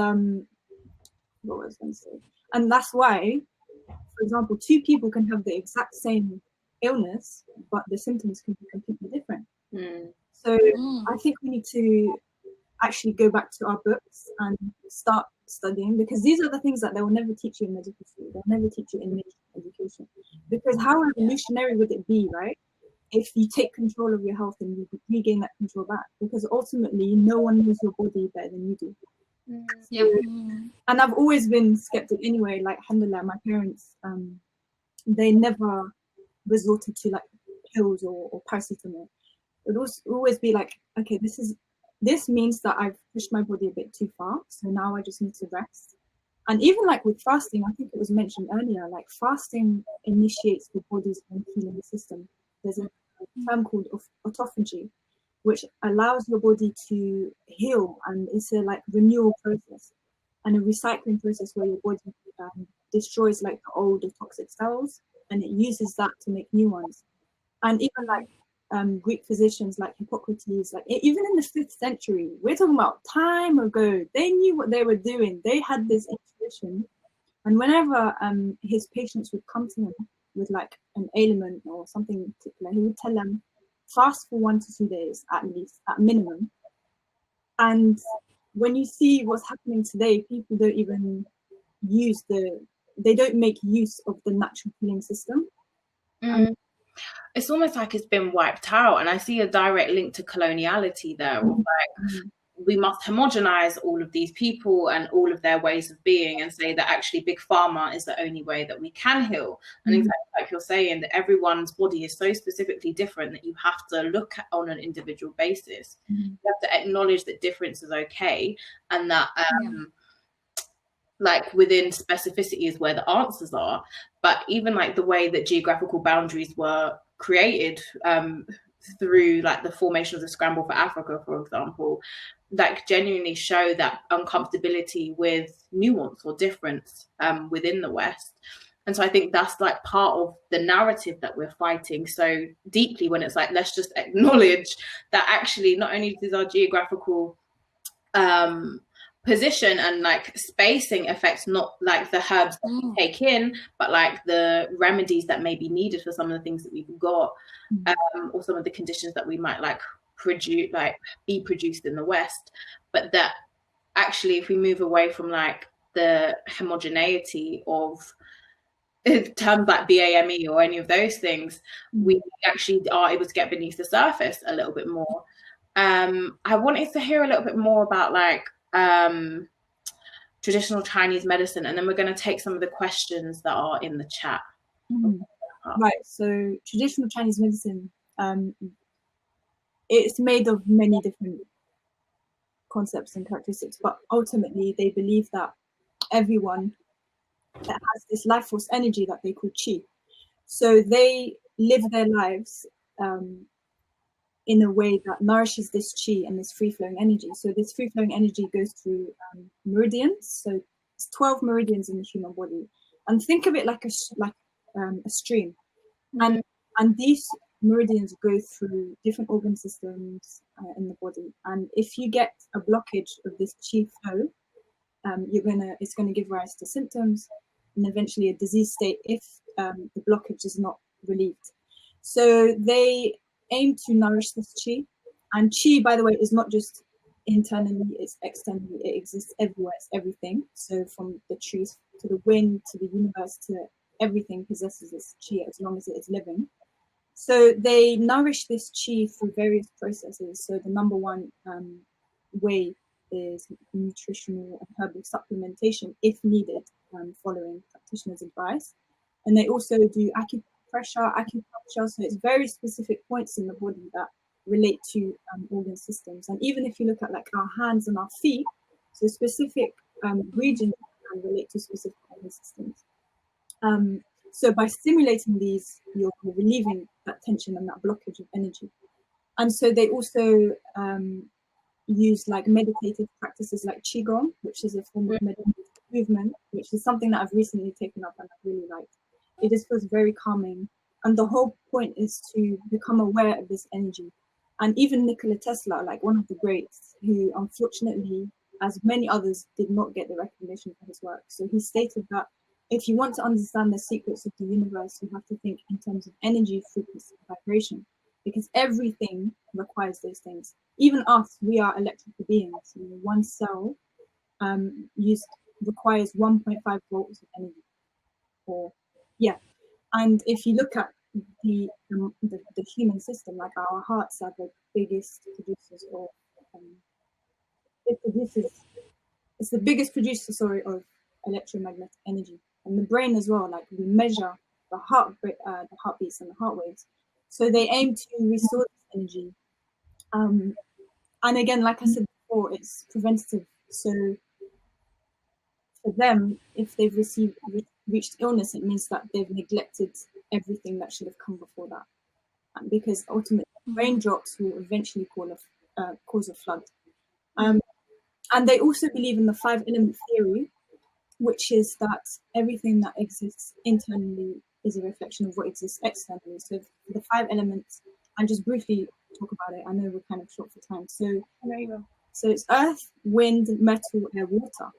what was I going to say? And that's why, for example, two people can have the exact same illness, but the symptoms can be completely different. So I think we need to actually go back to our books and start studying, because these are the things that they will never teach you in medical school. They'll never teach you in mainstream education. Because how revolutionary would it be, right, if you take control of your health and you regain that control back? Because ultimately, no one knows your body better than you do. And I've always been skeptic anyway. Like, alhamdulillah, my parents, they never resorted to like pills or paracetamol. It would always be like, okay, this means that I've pushed my body a bit too far, so now I just need to rest. And even like with fasting, I think it was mentioned earlier, like fasting initiates the body's own healing system. There's a term called autophagy, which allows your body to heal, and it's a like renewal process and a recycling process where your body destroys like the old toxic cells, and it uses that to make new ones. And even like Greek physicians like Hippocrates, like even in the 5th century, we're talking about time ago, they knew what they were doing. They had this intuition, and whenever his patients would come to him with like an ailment or something particular, he would tell them, fast for 1 to 2 days at least, at minimum. And when you see what's happening today, people don't even they don't make use of the natural healing system. It's almost like it's been wiped out, and I see a direct link to coloniality there. Like, we must homogenize all of these people and all of their ways of being, and say that actually big pharma is the only way that we can heal. And exactly like you're saying, that everyone's body is so specifically different that you have to look at on an individual basis. You have to acknowledge that difference is okay, and that like within specificity is where the answers are. But even like the way that geographical boundaries were created through like the formation of the Scramble for Africa, for example, like genuinely show that uncomfortability with nuance or difference within the West. And so I think that's like part of the narrative that we're fighting so deeply, when it's like, let's just acknowledge that actually not only does our geographical position and like spacing affects not like the herbs that we take in, but like the remedies that may be needed for some of the things that we've got, or some of the conditions that we might like be produced in the West. But that actually, if we move away from like the homogeneity of terms like BAME or any of those things, we actually are able to get beneath the surface a little bit more. I wanted to hear a little bit more about like traditional Chinese medicine, and then we're going to take some of the questions that are in the chat. Right. So traditional Chinese medicine, it's made of many different concepts and characteristics, but ultimately they believe that everyone that has this life force energy that they call qi. So they live their lives in a way that nourishes this qi and this free-flowing energy. So this free-flowing energy goes through meridians. So it's 12 meridians in the human body, and think of it like a stream. And these meridians go through different organ systems in the body. And if you get a blockage of this qi flow, it's gonna give rise to symptoms and eventually a disease state if the blockage is not relieved. So they aim to nourish this qi. And qi, by the way, is not just internally, it's externally. It exists everywhere, it's everything. So from the trees to the wind to the universe to everything possesses this qi as long as it is living. So they nourish this qi through various processes. So the number one way is nutritional and herbal supplementation if needed, following practitioners' advice. And they also do acupuncture, so it's very specific points in the body that relate to organ systems. And even if you look at like our hands and our feet, so specific regions can relate to specific organ systems. So by stimulating these, you're relieving that tension and that blockage of energy. And so they also use like meditative practices like Qigong, which is a form of meditative movement, which is something that I've recently taken up and I've really liked. It just feels very calming. And the whole point is to become aware of this energy. And even Nikola Tesla, like one of the greats, who unfortunately, as many others, did not get the recognition for his work. So he stated that if you want to understand the secrets of the universe, you have to think in terms of energy, frequency, and vibration, because everything requires those things. Even us, we are electrical beings. You know, one cell requires 1.5 volts of energy. And if you look at the human system, like our hearts are the biggest producers of it's the biggest producer, of electromagnetic energy. And the brain as well, like we measure the heartbeats and the heart waves. So they aim to restore this energy. And again, like I said before, it's preventative. So for them, if they've reached illness, it means that they've neglected everything that should have come before that. And because ultimately raindrops will eventually cause a flood. And they also believe in the 5-element theory, which is that everything that exists internally is a reflection of what exists externally. So the 5 elements, and just briefly talk about it, I know we're kind of short for time. So it's earth, wind, metal, air, water.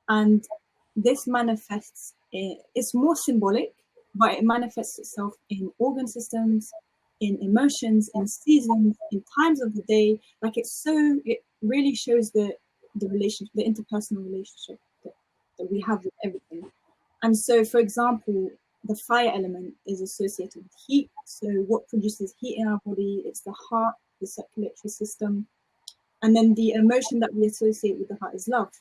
And this manifests, it's more symbolic, but it manifests itself in organ systems, in emotions, in seasons, in times of the day. Like it really shows the relationship, the interpersonal relationship that we have with everything. And so, for example, the fire element is associated with heat. So what produces heat in our body? It's the heart, the circulatory system. And then the emotion that we associate with the heart is love.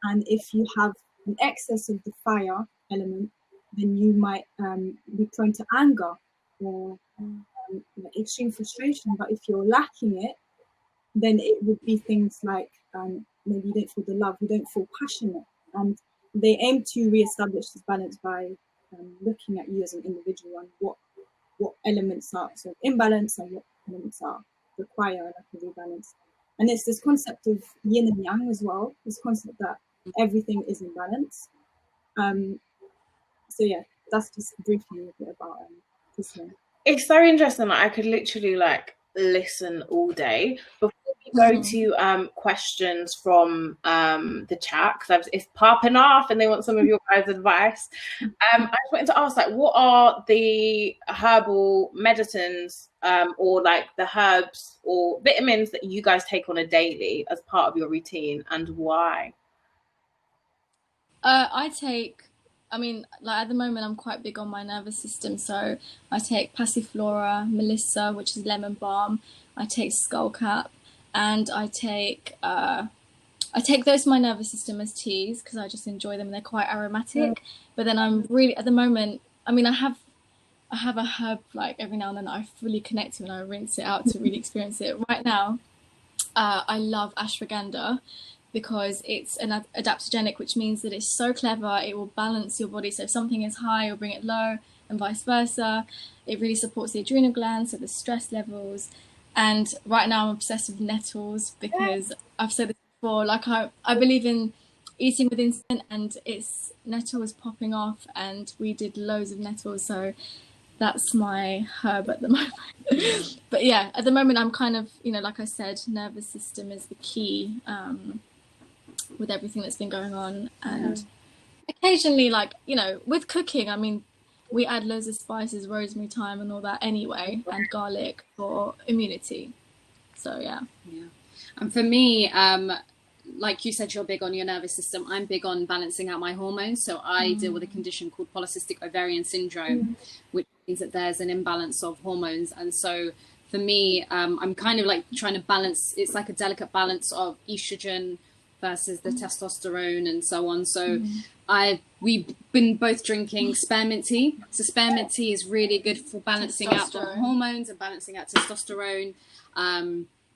And if you have an excess of the fire element, then you might be prone to anger or extreme frustration. But if you're lacking it, then it would be things like maybe you don't feel the love, you don't feel passionate. And they aim to reestablish this balance by looking at you as an individual and what elements are so imbalance and what elements are require like a rebalance. And it's this concept of yin and yang as well, this concept that everything is in balance. So yeah, that's just briefly a bit about this one. It's so interesting. Like, I could literally listen all day. Before we go to questions from the chat, because it's popping off and they want some of your guys' advice. I just wanted to ask, what are the herbal medicines or the herbs or vitamins that you guys take on a daily as part of your routine, and why? At the moment, I'm quite big on my nervous system. So I take Passiflora, Melissa, which is lemon balm. I take skullcap, and I take those for my nervous system as teas because I just enjoy them. They're quite aromatic. But then I'm really, at the moment, I have I have a herb like every now and then that I fully connect to, and I rinse it out to really experience it. Right now, I love ashwagandha because it's an adaptogenic, which means that it's so clever. It will balance your body. So if something is high, it'll bring it low, and vice versa. It really supports the adrenal glands, so the stress levels. And right now I'm obsessed with nettles because I've said this before, like I believe in eating with instinct, and it's nettles popping off, and we did loads of nettles, so that's my herb at the moment. But yeah, at the moment I'm kind of, you know, like I said, nervous system is the key with everything that's been going on. And occasionally, like, you know, with cooking, I mean, we add loads of spices, rosemary, thyme and all that anyway, and garlic for immunity. So yeah. And for me, like you said, you're big on your nervous system. I'm big on balancing out my hormones. So I deal with a condition called Polycystic Ovarian syndrome, which means that there's an imbalance of hormones. And so for me, I'm kind of like trying to balance. It's like a delicate balance of estrogen versus the testosterone and so on. So we've been both drinking spearmint tea. So spearmint tea is really good for balancing out the hormones and balancing out testosterone.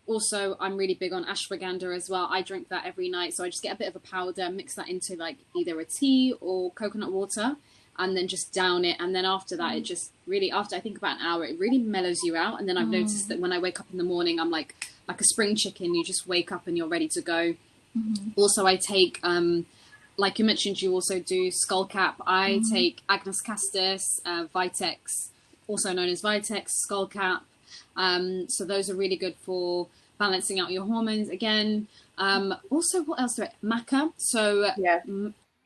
Also, I'm really big on ashwagandha as well. I drink that every night. So I just get a bit of a powder, mix that into like either a tea or coconut water, and then just down it. And then after that, it just really, after I think about an hour, it really mellows you out. And then I've noticed that when I wake up in the morning, I'm like a spring chicken. You just wake up and you're ready to go. Also, I take, like you mentioned, you also do skullcap. I take Agnus castus, Vitex, also known as Vitex, skullcap. So those are really good for balancing out your hormones again. Also, what else do I, maca. So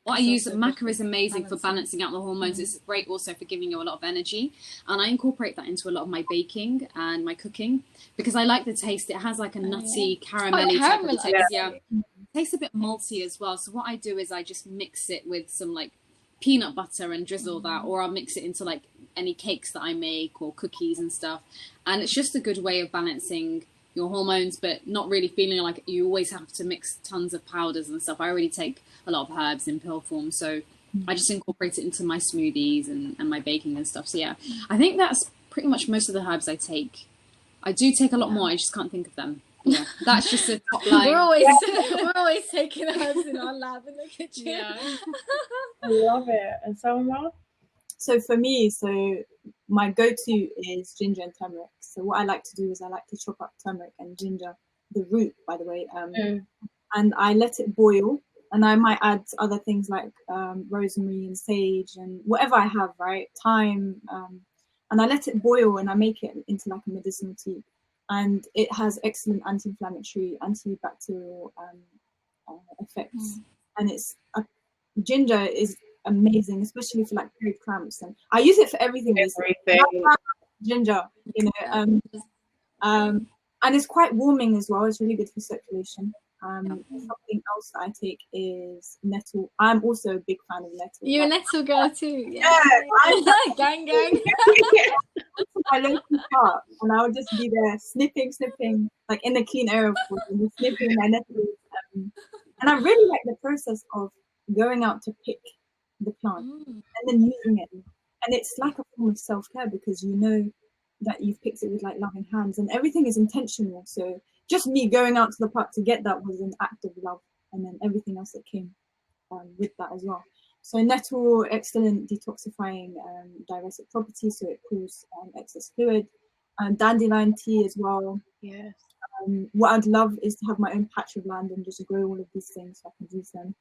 what I use, maca is amazing for balancing out the hormones. It's great also for giving you a lot of energy. And I incorporate that into a lot of my baking and my cooking because I like the taste. It has like a nutty, caramelly type of taste. Yeah. It tastes a bit malty as well. So what I do is I just mix it with some like peanut butter and drizzle that, or I'll mix it into like any cakes that I make or cookies and stuff. And it's just a good way of balancing your hormones, but not really feeling like you always have to mix tons of powders and stuff. I already take a lot of herbs in pill form, so I just incorporate it into my smoothies and my baking and stuff. So yeah, I think that's pretty much most of the herbs I take. I do take a lot more, I just can't think of them. Yeah, that's just a top line. We're always taking herbs in our lab in the kitchen. Yeah. I love it. And Selma? So for me, my go-to is ginger and turmeric. So what I like to do is I like to chop up turmeric and ginger, the root, by the way, and I let it boil. And I might add other things like rosemary and sage and whatever I have, right? Thyme. And I let it boil and I make it into like a medicinal tea. And it has excellent anti-inflammatory, antibacterial effects. And it's ginger is amazing, especially for like period cramps. And I use it for everything. Ginger, you know, and it's quite warming as well. It's really good for circulation. Something else that I take is nettle. I'm also a big fan of nettle. You're a nettle girl too. Yeah, gang. My local park, and I would just be there snipping, like in the clean air, of course, and just snipping my nettles. And I really like the process of going out to pick the plant and then using it. And it's like a form of self-care because you know that you've picked it with like loving hands, and everything is intentional. So just me going out to the park to get that was an act of love, and then everything else that came with that as well. So nettle, excellent detoxifying diuretic properties, so it pulls excess fluid. Dandelion tea as well. Yes. What I'd love is to have my own patch of land and just grow all of these things so I can use them.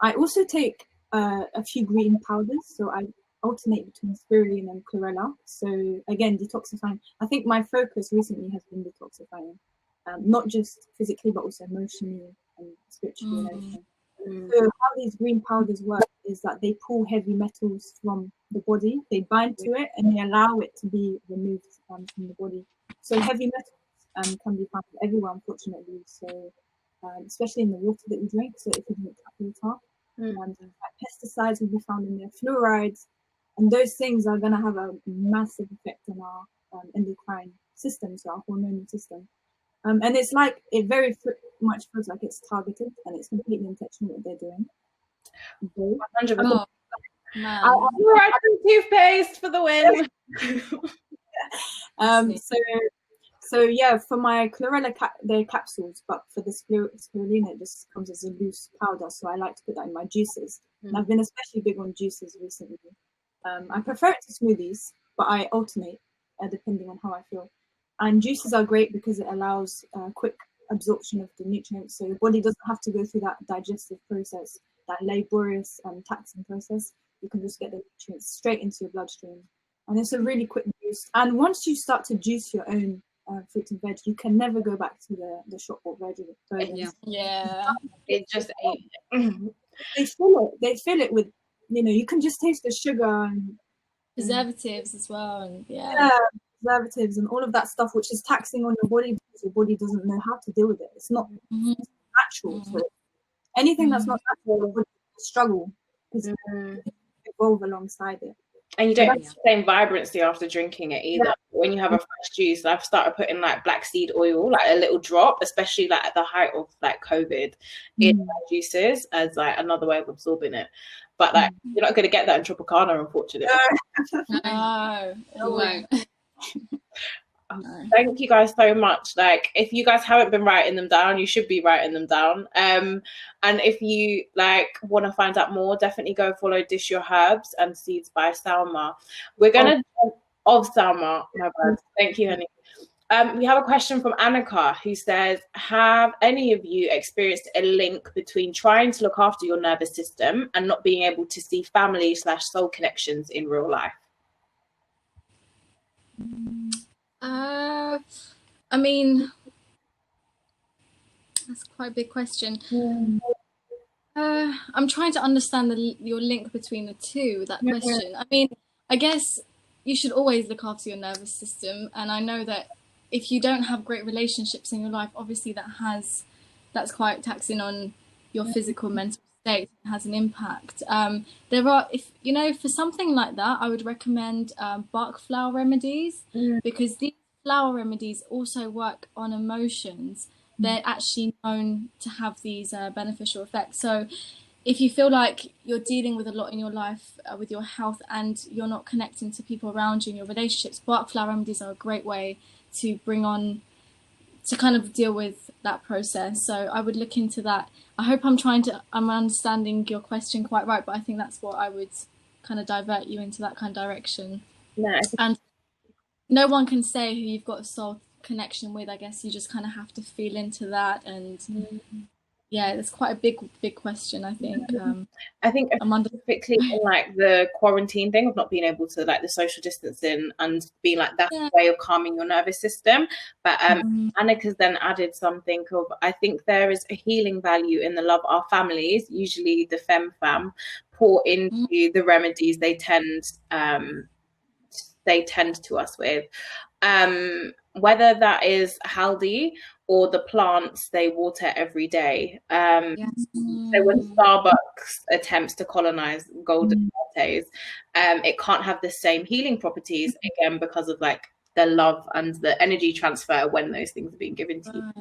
I also take a few green powders, so I alternate between spirulina and chlorella. So again, detoxifying. I think my focus recently has been detoxifying, not just physically but also emotionally and spiritually and everything. So how these green powders work is that they pull heavy metals from the body, they bind to it, and they allow it to be removed from the body. So heavy metals can be found everywhere, unfortunately. So especially in the water that we drink. So if you drink tap water, pesticides will be found in there, fluorides, and those things are going to have a massive effect on our endocrine system, so our hormonal system. And it's like, it very much feels like it's targeted and it's completely intentional what they're doing. 100%. Toothpaste for the win. So yeah, for my chlorella, they're capsules, but for the spirulina, it just comes as a loose powder. So I like to put that in my juices. And I've been especially big on juices recently. I prefer it to smoothies, but I alternate depending on how I feel. And juices are great because it allows quick absorption of the nutrients, so your body doesn't have to go through that digestive process, that laborious taxing process. You can just get the nutrients straight into your bloodstream, and it's a really quick juice. And once you start to juice your own fruits and veg, you can never go back to the shop or versions. It just ain't. They fill it with, you can just taste the sugar and preservatives as well, and preservatives and all of that stuff, which is taxing on your body because your body doesn't know how to deal with it. It's not natural. So anything that's not natural, your body will struggle because evolve alongside it. And you don't have the same vibrancy after drinking it either. When you have a fresh juice, I've started putting like black seed oil, like a little drop, especially like at the height of like COVID, in my juices as like another way of absorbing it. But like you're not going to get that in Tropicana, unfortunately. No, it won't. Thank you guys so much. Like, if you guys haven't been writing them down, you should be writing them down. And if you like want to find out more, definitely go follow Dish Your Herbs and Seeds by Selma. We're gonna Selma. My bad. Thank you, honey. We have a question from Annika who says, have any of you experienced a link between trying to look after your nervous system and not being able to see family/soul connections in real life? I mean, that's quite a big question. I'm trying to understand your link between the two, that question. I mean, I guess you should always look after your nervous system. And I know that if you don't have great relationships in your life, obviously that's quite taxing on your physical, mental state. It has an impact. For something like that, I would recommend Bach flower remedies, because these flower remedies also work on emotions. They're actually known to have these beneficial effects. So if you feel like you're dealing with a lot in your life with your health and you're not connecting to people around you in your relationships, Bach flower remedies are a great way to kind of deal with that process. So I would look into that. I hope I'm understanding your question quite right, but I think that's what I would kind of divert you into, that kind of direction. Nice. And no one can say who you've got a soul connection with. I guess you just kind of have to feel into that. And it's quite a big question, I think. I think specifically in like the quarantine thing of not being able to, like, the social distancing and being like, that's a way of calming your nervous system. But Annika's then added something of, I think there is a healing value in the love our families, usually the femme pour into the remedies they tend to us with, whether that is haldi or the plants they water every day. So when Starbucks attempts to colonize golden lattes, it can't have the same healing properties, again, because of like the love and the energy transfer when those things are being given to you.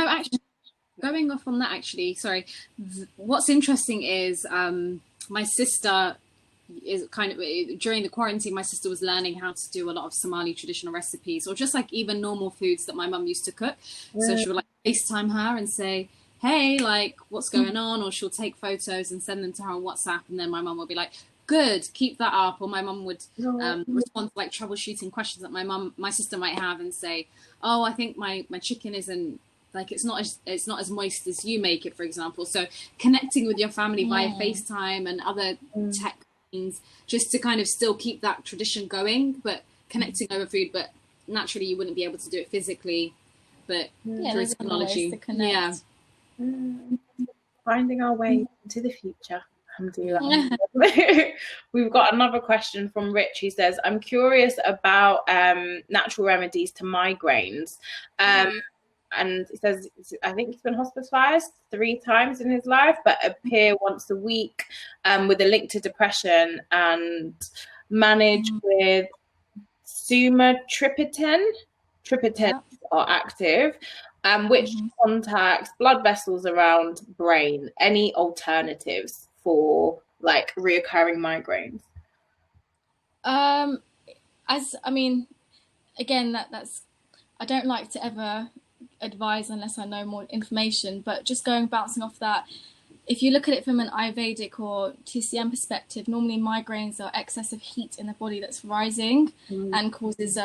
Actually, going off on that, sorry, what's interesting is my sister is kind of, during the quarantine, my sister was learning how to do a lot of Somali traditional recipes, or just like even normal foods that my mum used to cook. So she would like FaceTime her and say, hey, like, what's going on? Or she'll take photos and send them to her on WhatsApp, and then my mum will be like, good, keep that up. Or my mum would respond to like troubleshooting questions that my sister might have and say, oh, I think my chicken isn't, like, it's not as moist as you make it, for example. So connecting with your family via FaceTime and other tech, just to kind of still keep that tradition going, but connecting over food. But naturally you wouldn't be able to do it physically, but through technology. Finding our way into the future. We've got another question from Rich. He says, I'm curious about natural remedies to migraines. And he says, I think he's been hospitalized 3 times in his life, but appear once a week, with a link to depression, and manage with sumatriptan. Triptans are active, which contacts blood vessels around brain. Any alternatives for like reoccurring migraines? Again, that's I don't like to ever advise unless I know more information, but just bouncing off that, if you look at it from an Ayurvedic or TCM perspective, normally migraines are excessive heat in the body that's rising and causes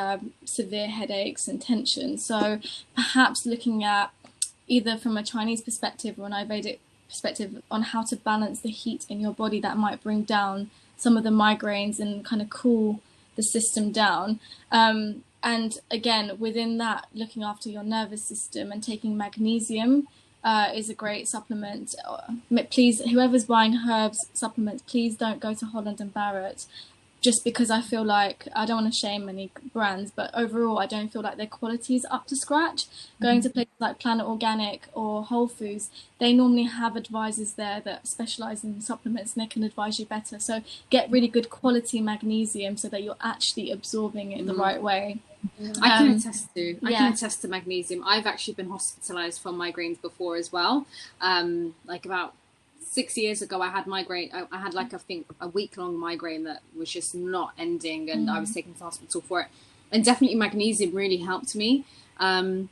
severe headaches and tension. So perhaps looking at either from a Chinese perspective or an Ayurvedic perspective on how to balance the heat in your body, that might bring down some of the migraines and kind of cool the system down. And again, within that, looking after your nervous system and taking magnesium is a great supplement. Please, whoever's buying herbs supplements, please don't go to Holland and Barrett, just because I feel like, I don't want to shame any brands, but overall I don't feel like their quality is up to scratch. Going to places like Planet Organic or Whole Foods, they normally have advisors there that specialise in supplements and they can advise you better. So get really good quality magnesium so that you're actually absorbing it the right way. I can attest to magnesium. I've actually been hospitalized for migraines before as well. Like about 6 years ago, I had migraine. I had like, I think, a week-long migraine that was just not ending, and I was taken to hospital for it. And definitely magnesium really helped me. I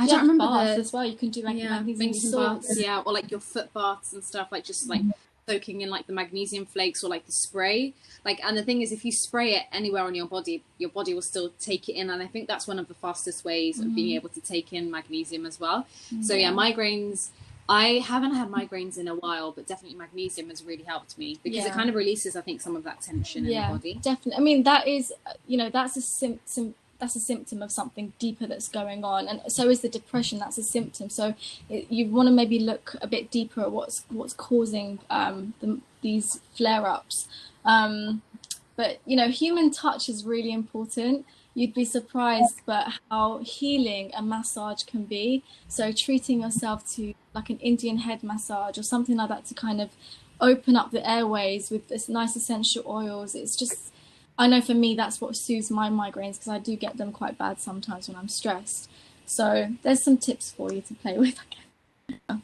don't remember baths as well. You can do magnesium salts. Yeah, or like your foot baths and stuff, like just like soaking in like the magnesium flakes or like the spray. Like, and the thing is, if you spray it anywhere on your body will still take it in. And I think that's one of the fastest ways of being able to take in magnesium as well. So yeah, migraines. I haven't had migraines in a while, but definitely magnesium has really helped me because it kind of releases, I think, some of that tension in the body. Definitely. I mean, that is, that's a symptom. That's a symptom of something deeper that's going on, and so is the depression. That's a symptom. So you want to maybe look a bit deeper at what's causing these flare-ups. But human touch is really important. You'd be surprised but how healing a massage can be. So treating yourself to like an Indian head massage or something like that to kind of open up the airways with this nice essential oils. It's just, I know for me, that's what soothes my migraines, because I do get them quite bad sometimes when I'm stressed. So there's some tips for you to play with, I guess.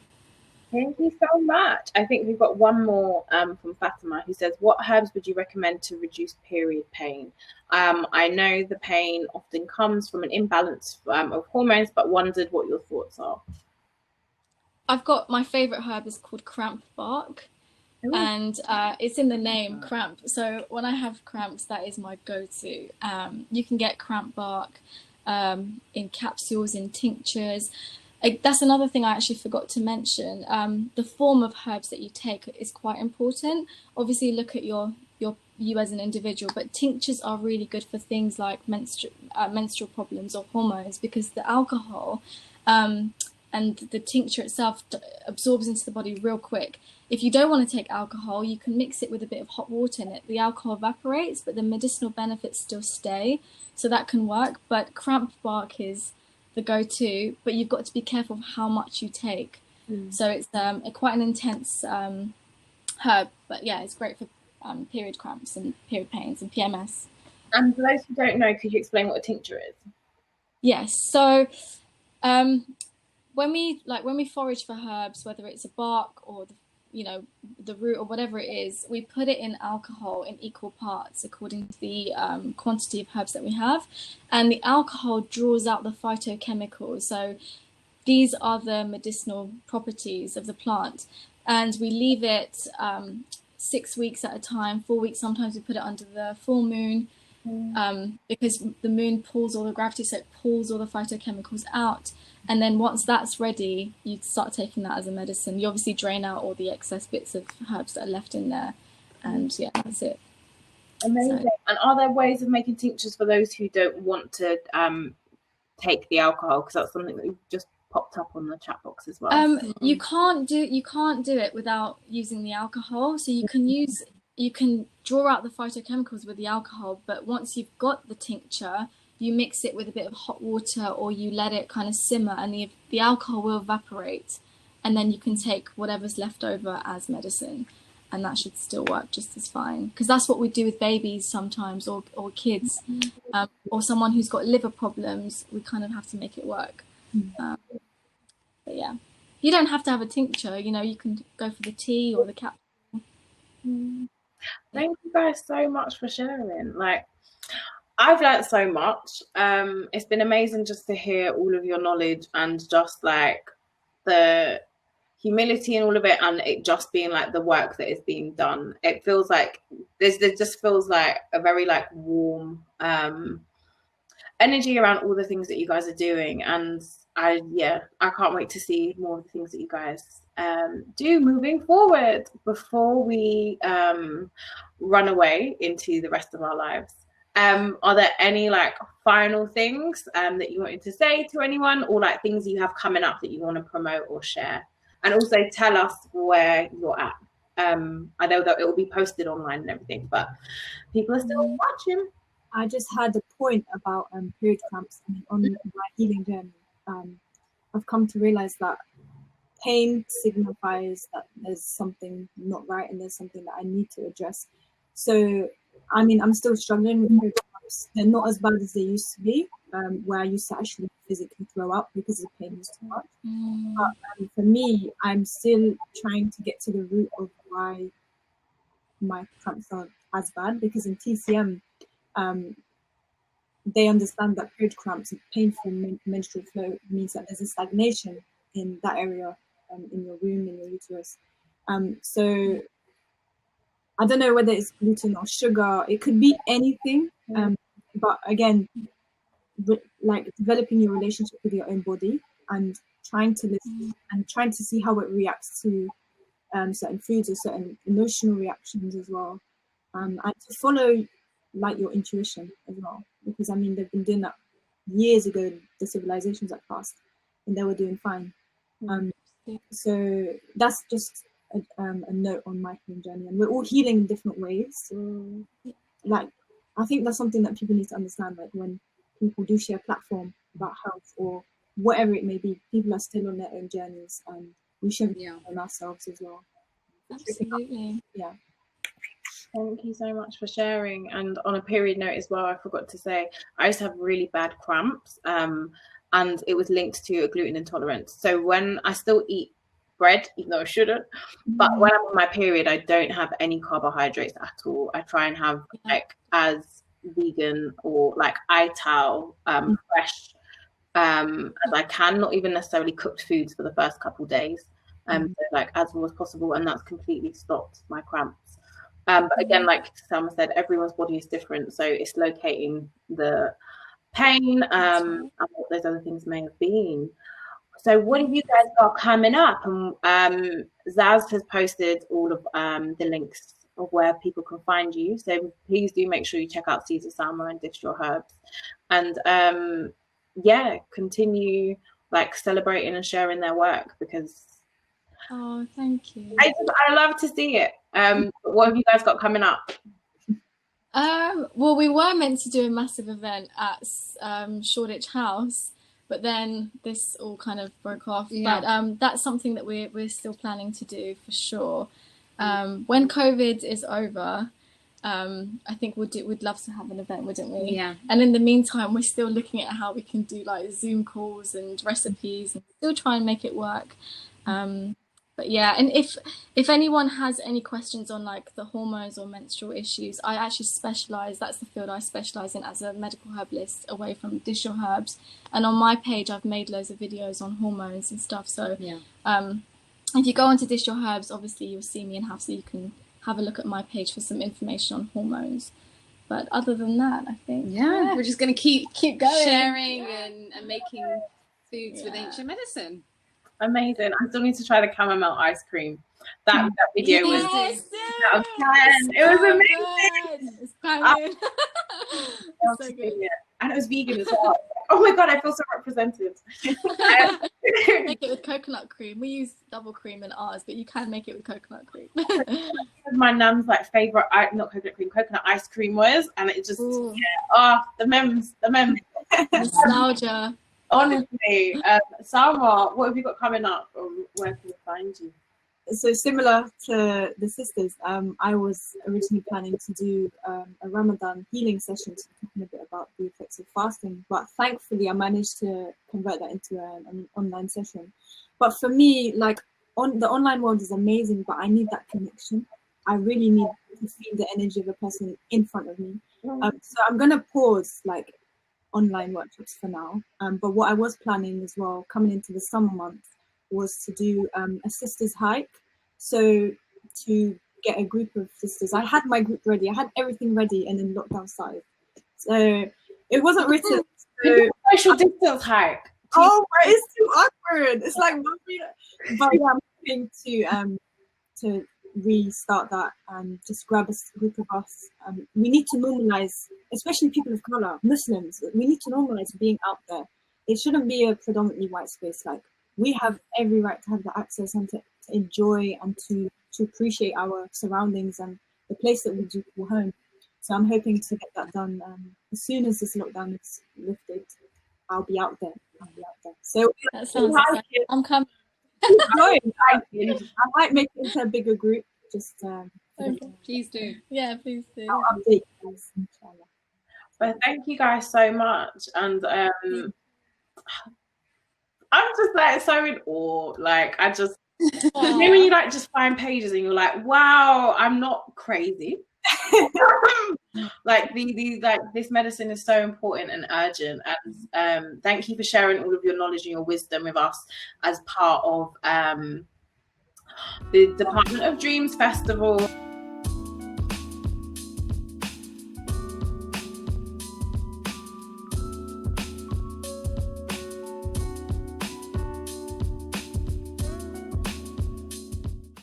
Thank you so much. I think we've got one more from Fatima, who says, what herbs would you recommend to reduce period pain? I know the pain often comes from an imbalance of hormones, but wondered what your thoughts are. I've got my favourite herb is called cramp bark. And it's in the name, cramp. So when I have cramps, that is my go-to. You can get cramp bark in capsules, in tinctures. That's another thing I actually forgot to mention. The form of herbs that you take is quite important. Obviously, look at you as an individual, but tinctures are really good for things like menstrual problems or hormones, because the alcohol and the tincture itself absorbs into the body real quick. If you don't want to take alcohol, you can mix it with a bit of hot water in it. The alcohol evaporates, but the medicinal benefits still stay, so that can work. But cramp bark is the go-to, but you've got to be careful of how much you take. So it's quite an intense herb, but yeah, it's great for period cramps and period pains and PMS. And for those who don't know, could you explain what a tincture is? Yes. So when we forage for herbs, whether it's a bark or the root or whatever it is, we put it in alcohol in equal parts according to the quantity of herbs that we have, and the alcohol draws out the phytochemicals. So these are the medicinal properties of the plant, and we leave it 6 weeks at a time, 4 weeks. Sometimes we put it under the full moon because the moon pulls all the gravity, so it pulls all the phytochemicals out. And then once that's ready, you start taking that as a medicine. You obviously drain out all the excess bits of herbs that are left in there. And yeah, that's it. Amazing. So, and are there ways of making tinctures for those who don't want to take the alcohol? Because that's something that just popped up on the chat box as well. You can't do it without using the alcohol. So you can draw out the phytochemicals with the alcohol, but once you've got the tincture, you mix it with a bit of hot water, or you let it kind of simmer, and the alcohol will evaporate, and then you can take whatever's left over as medicine, and that should still work just as fine, because that's what we do with babies sometimes, or kids, or someone who's got liver problems. We kind of have to make it work. But yeah, you don't have to have a tincture. You can go for the tea or the capsule. Thank you guys so much for sharing. Like, I've learned so much. It's been amazing just to hear all of your knowledge and just like the humility and all of it, and it just being like the work that is being done. It feels like there just feels like a very like warm energy around all the things that you guys are doing, and I can't wait to see more of the things that you guys do moving forward before we run away into the rest of our lives. Are there any like final things that you wanted to say to anyone, or like things you have coming up that you want to promote or share? And also tell us where you're at. I know that it will be posted online and everything, but people are still watching. I just had a point about period cramps. On my healing journey, I've come to realize that pain signifies that there's something not right and there's something that I need to address. So, I mean, I'm still struggling with period cramps. They're not as bad as they used to be, where I used to actually physically throw up because the pain was too much. But for me, I'm still trying to get to the root of why my cramps aren't as bad, because in TCM, they understand that period cramps and painful menstrual flow means that there's a stagnation in that area, in your womb, in your uterus. So I don't know whether it's gluten or sugar. It could be anything. But again, like developing your relationship with your own body and trying to listen and trying to see how it reacts to certain foods or certain emotional reactions as well. And to follow like your intuition as well, because I mean they've been doing that years ago, the civilizations that passed, and they were doing fine. So that's just a note on my healing journey, and we're all healing in different ways. Like I think that's something that people need to understand. Like when people do share a platform about health or whatever it may be, people are still on their own journeys, and we shouldn't on ourselves as well. Absolutely. Yeah. Thank you so much for sharing. And on a period note as well, I forgot to say, I used to have really bad cramps, and it was linked to a gluten intolerance. So when I still eat bread, even though I shouldn't, but when I'm on my period, I don't have any carbohydrates at all. I try and have like as vegan or like ital fresh as I can, not even necessarily cooked foods for the first couple of days, so like as well as possible, and that's completely stopped my cramps. But again, like Selma said, everyone's body is different, so it's locating the pain and what those other things may have been. So what have you guys got coming up? And Zaz has posted all of the links of where people can find you, so please do make sure you check out SeedsofSelma and Dish Your Herbs, and continue like celebrating and sharing their work, because thank you. I love to see it. What have you guys got coming up? Well, we were meant to do a massive event at Shoreditch House, but then this all kind of broke off. But that's something that we're still planning to do for sure. When COVID is over, I think we'd love to have an event, wouldn't we? Yeah. And in the meantime, we're still looking at how we can do like Zoom calls and recipes and still try and make it work. But yeah, and if anyone has any questions on like the hormones or menstrual issues, I actually specialize, that's the field I specialize in as a medical herbalist away from Dish Your Herbs. And on my page, I've made loads of videos on hormones and stuff. So if you go onto Dish Your Herbs, obviously you'll see me and Hafsa. You can have a look at my page for some information on hormones. But other than that, I think we're just going to keep going, sharing and making foods with ancient medicine. Amazing. I still need to try the chamomile ice cream. That video was out of 10. It was amazing. It's so good. And it was vegan as well. Oh my god, I feel so represented. Make it with coconut cream. We use double cream in ours, but you can make it with coconut cream. My nan's like favorite, not coconut cream, coconut ice cream was, and it just the memes. Nostalgia. Honestly, Salma, what have you got coming up? Where can we find you? So similar to the sisters, I was originally planning to do a Ramadan healing session, talking a bit about the effects of fasting, but thankfully I managed to convert that into an online session. But for me, like the online world is amazing, but I need that connection. I really need to feel the energy of a person in front of me. So I'm gonna pause like online workshops for now. But what I was planning as well, coming into the summer months, was to do a sisters hike. So to get a group of sisters, I had my group ready, I had everything ready, and then lockdown started. So it wasn't written. So, social distance hike. Oh, it's too awkward. It's like 1 minute. But yeah, I'm hoping to restart that and just grab a group of us. We need to normalize, especially people of color, Muslims. We need to normalize being out there. It shouldn't be a predominantly white space. Like, we have every right to have the access and to enjoy and to appreciate our surroundings and the place that we do call home. So I'm hoping to get that done as soon as this lockdown is lifted. I'll be out there. So that sounds like I'm coming. I might make it into a bigger group. Just okay. Please do. Yeah, please do. I'll update you guys, inshallah. But thank you guys so much, and I'm just like so in awe. Like, I just when you like just find pages and you're like, wow, I'm not crazy. Like these like this medicine is so important and urgent, and thank you for sharing all of your knowledge and your wisdom with us as part of the Department of Dreams Festival.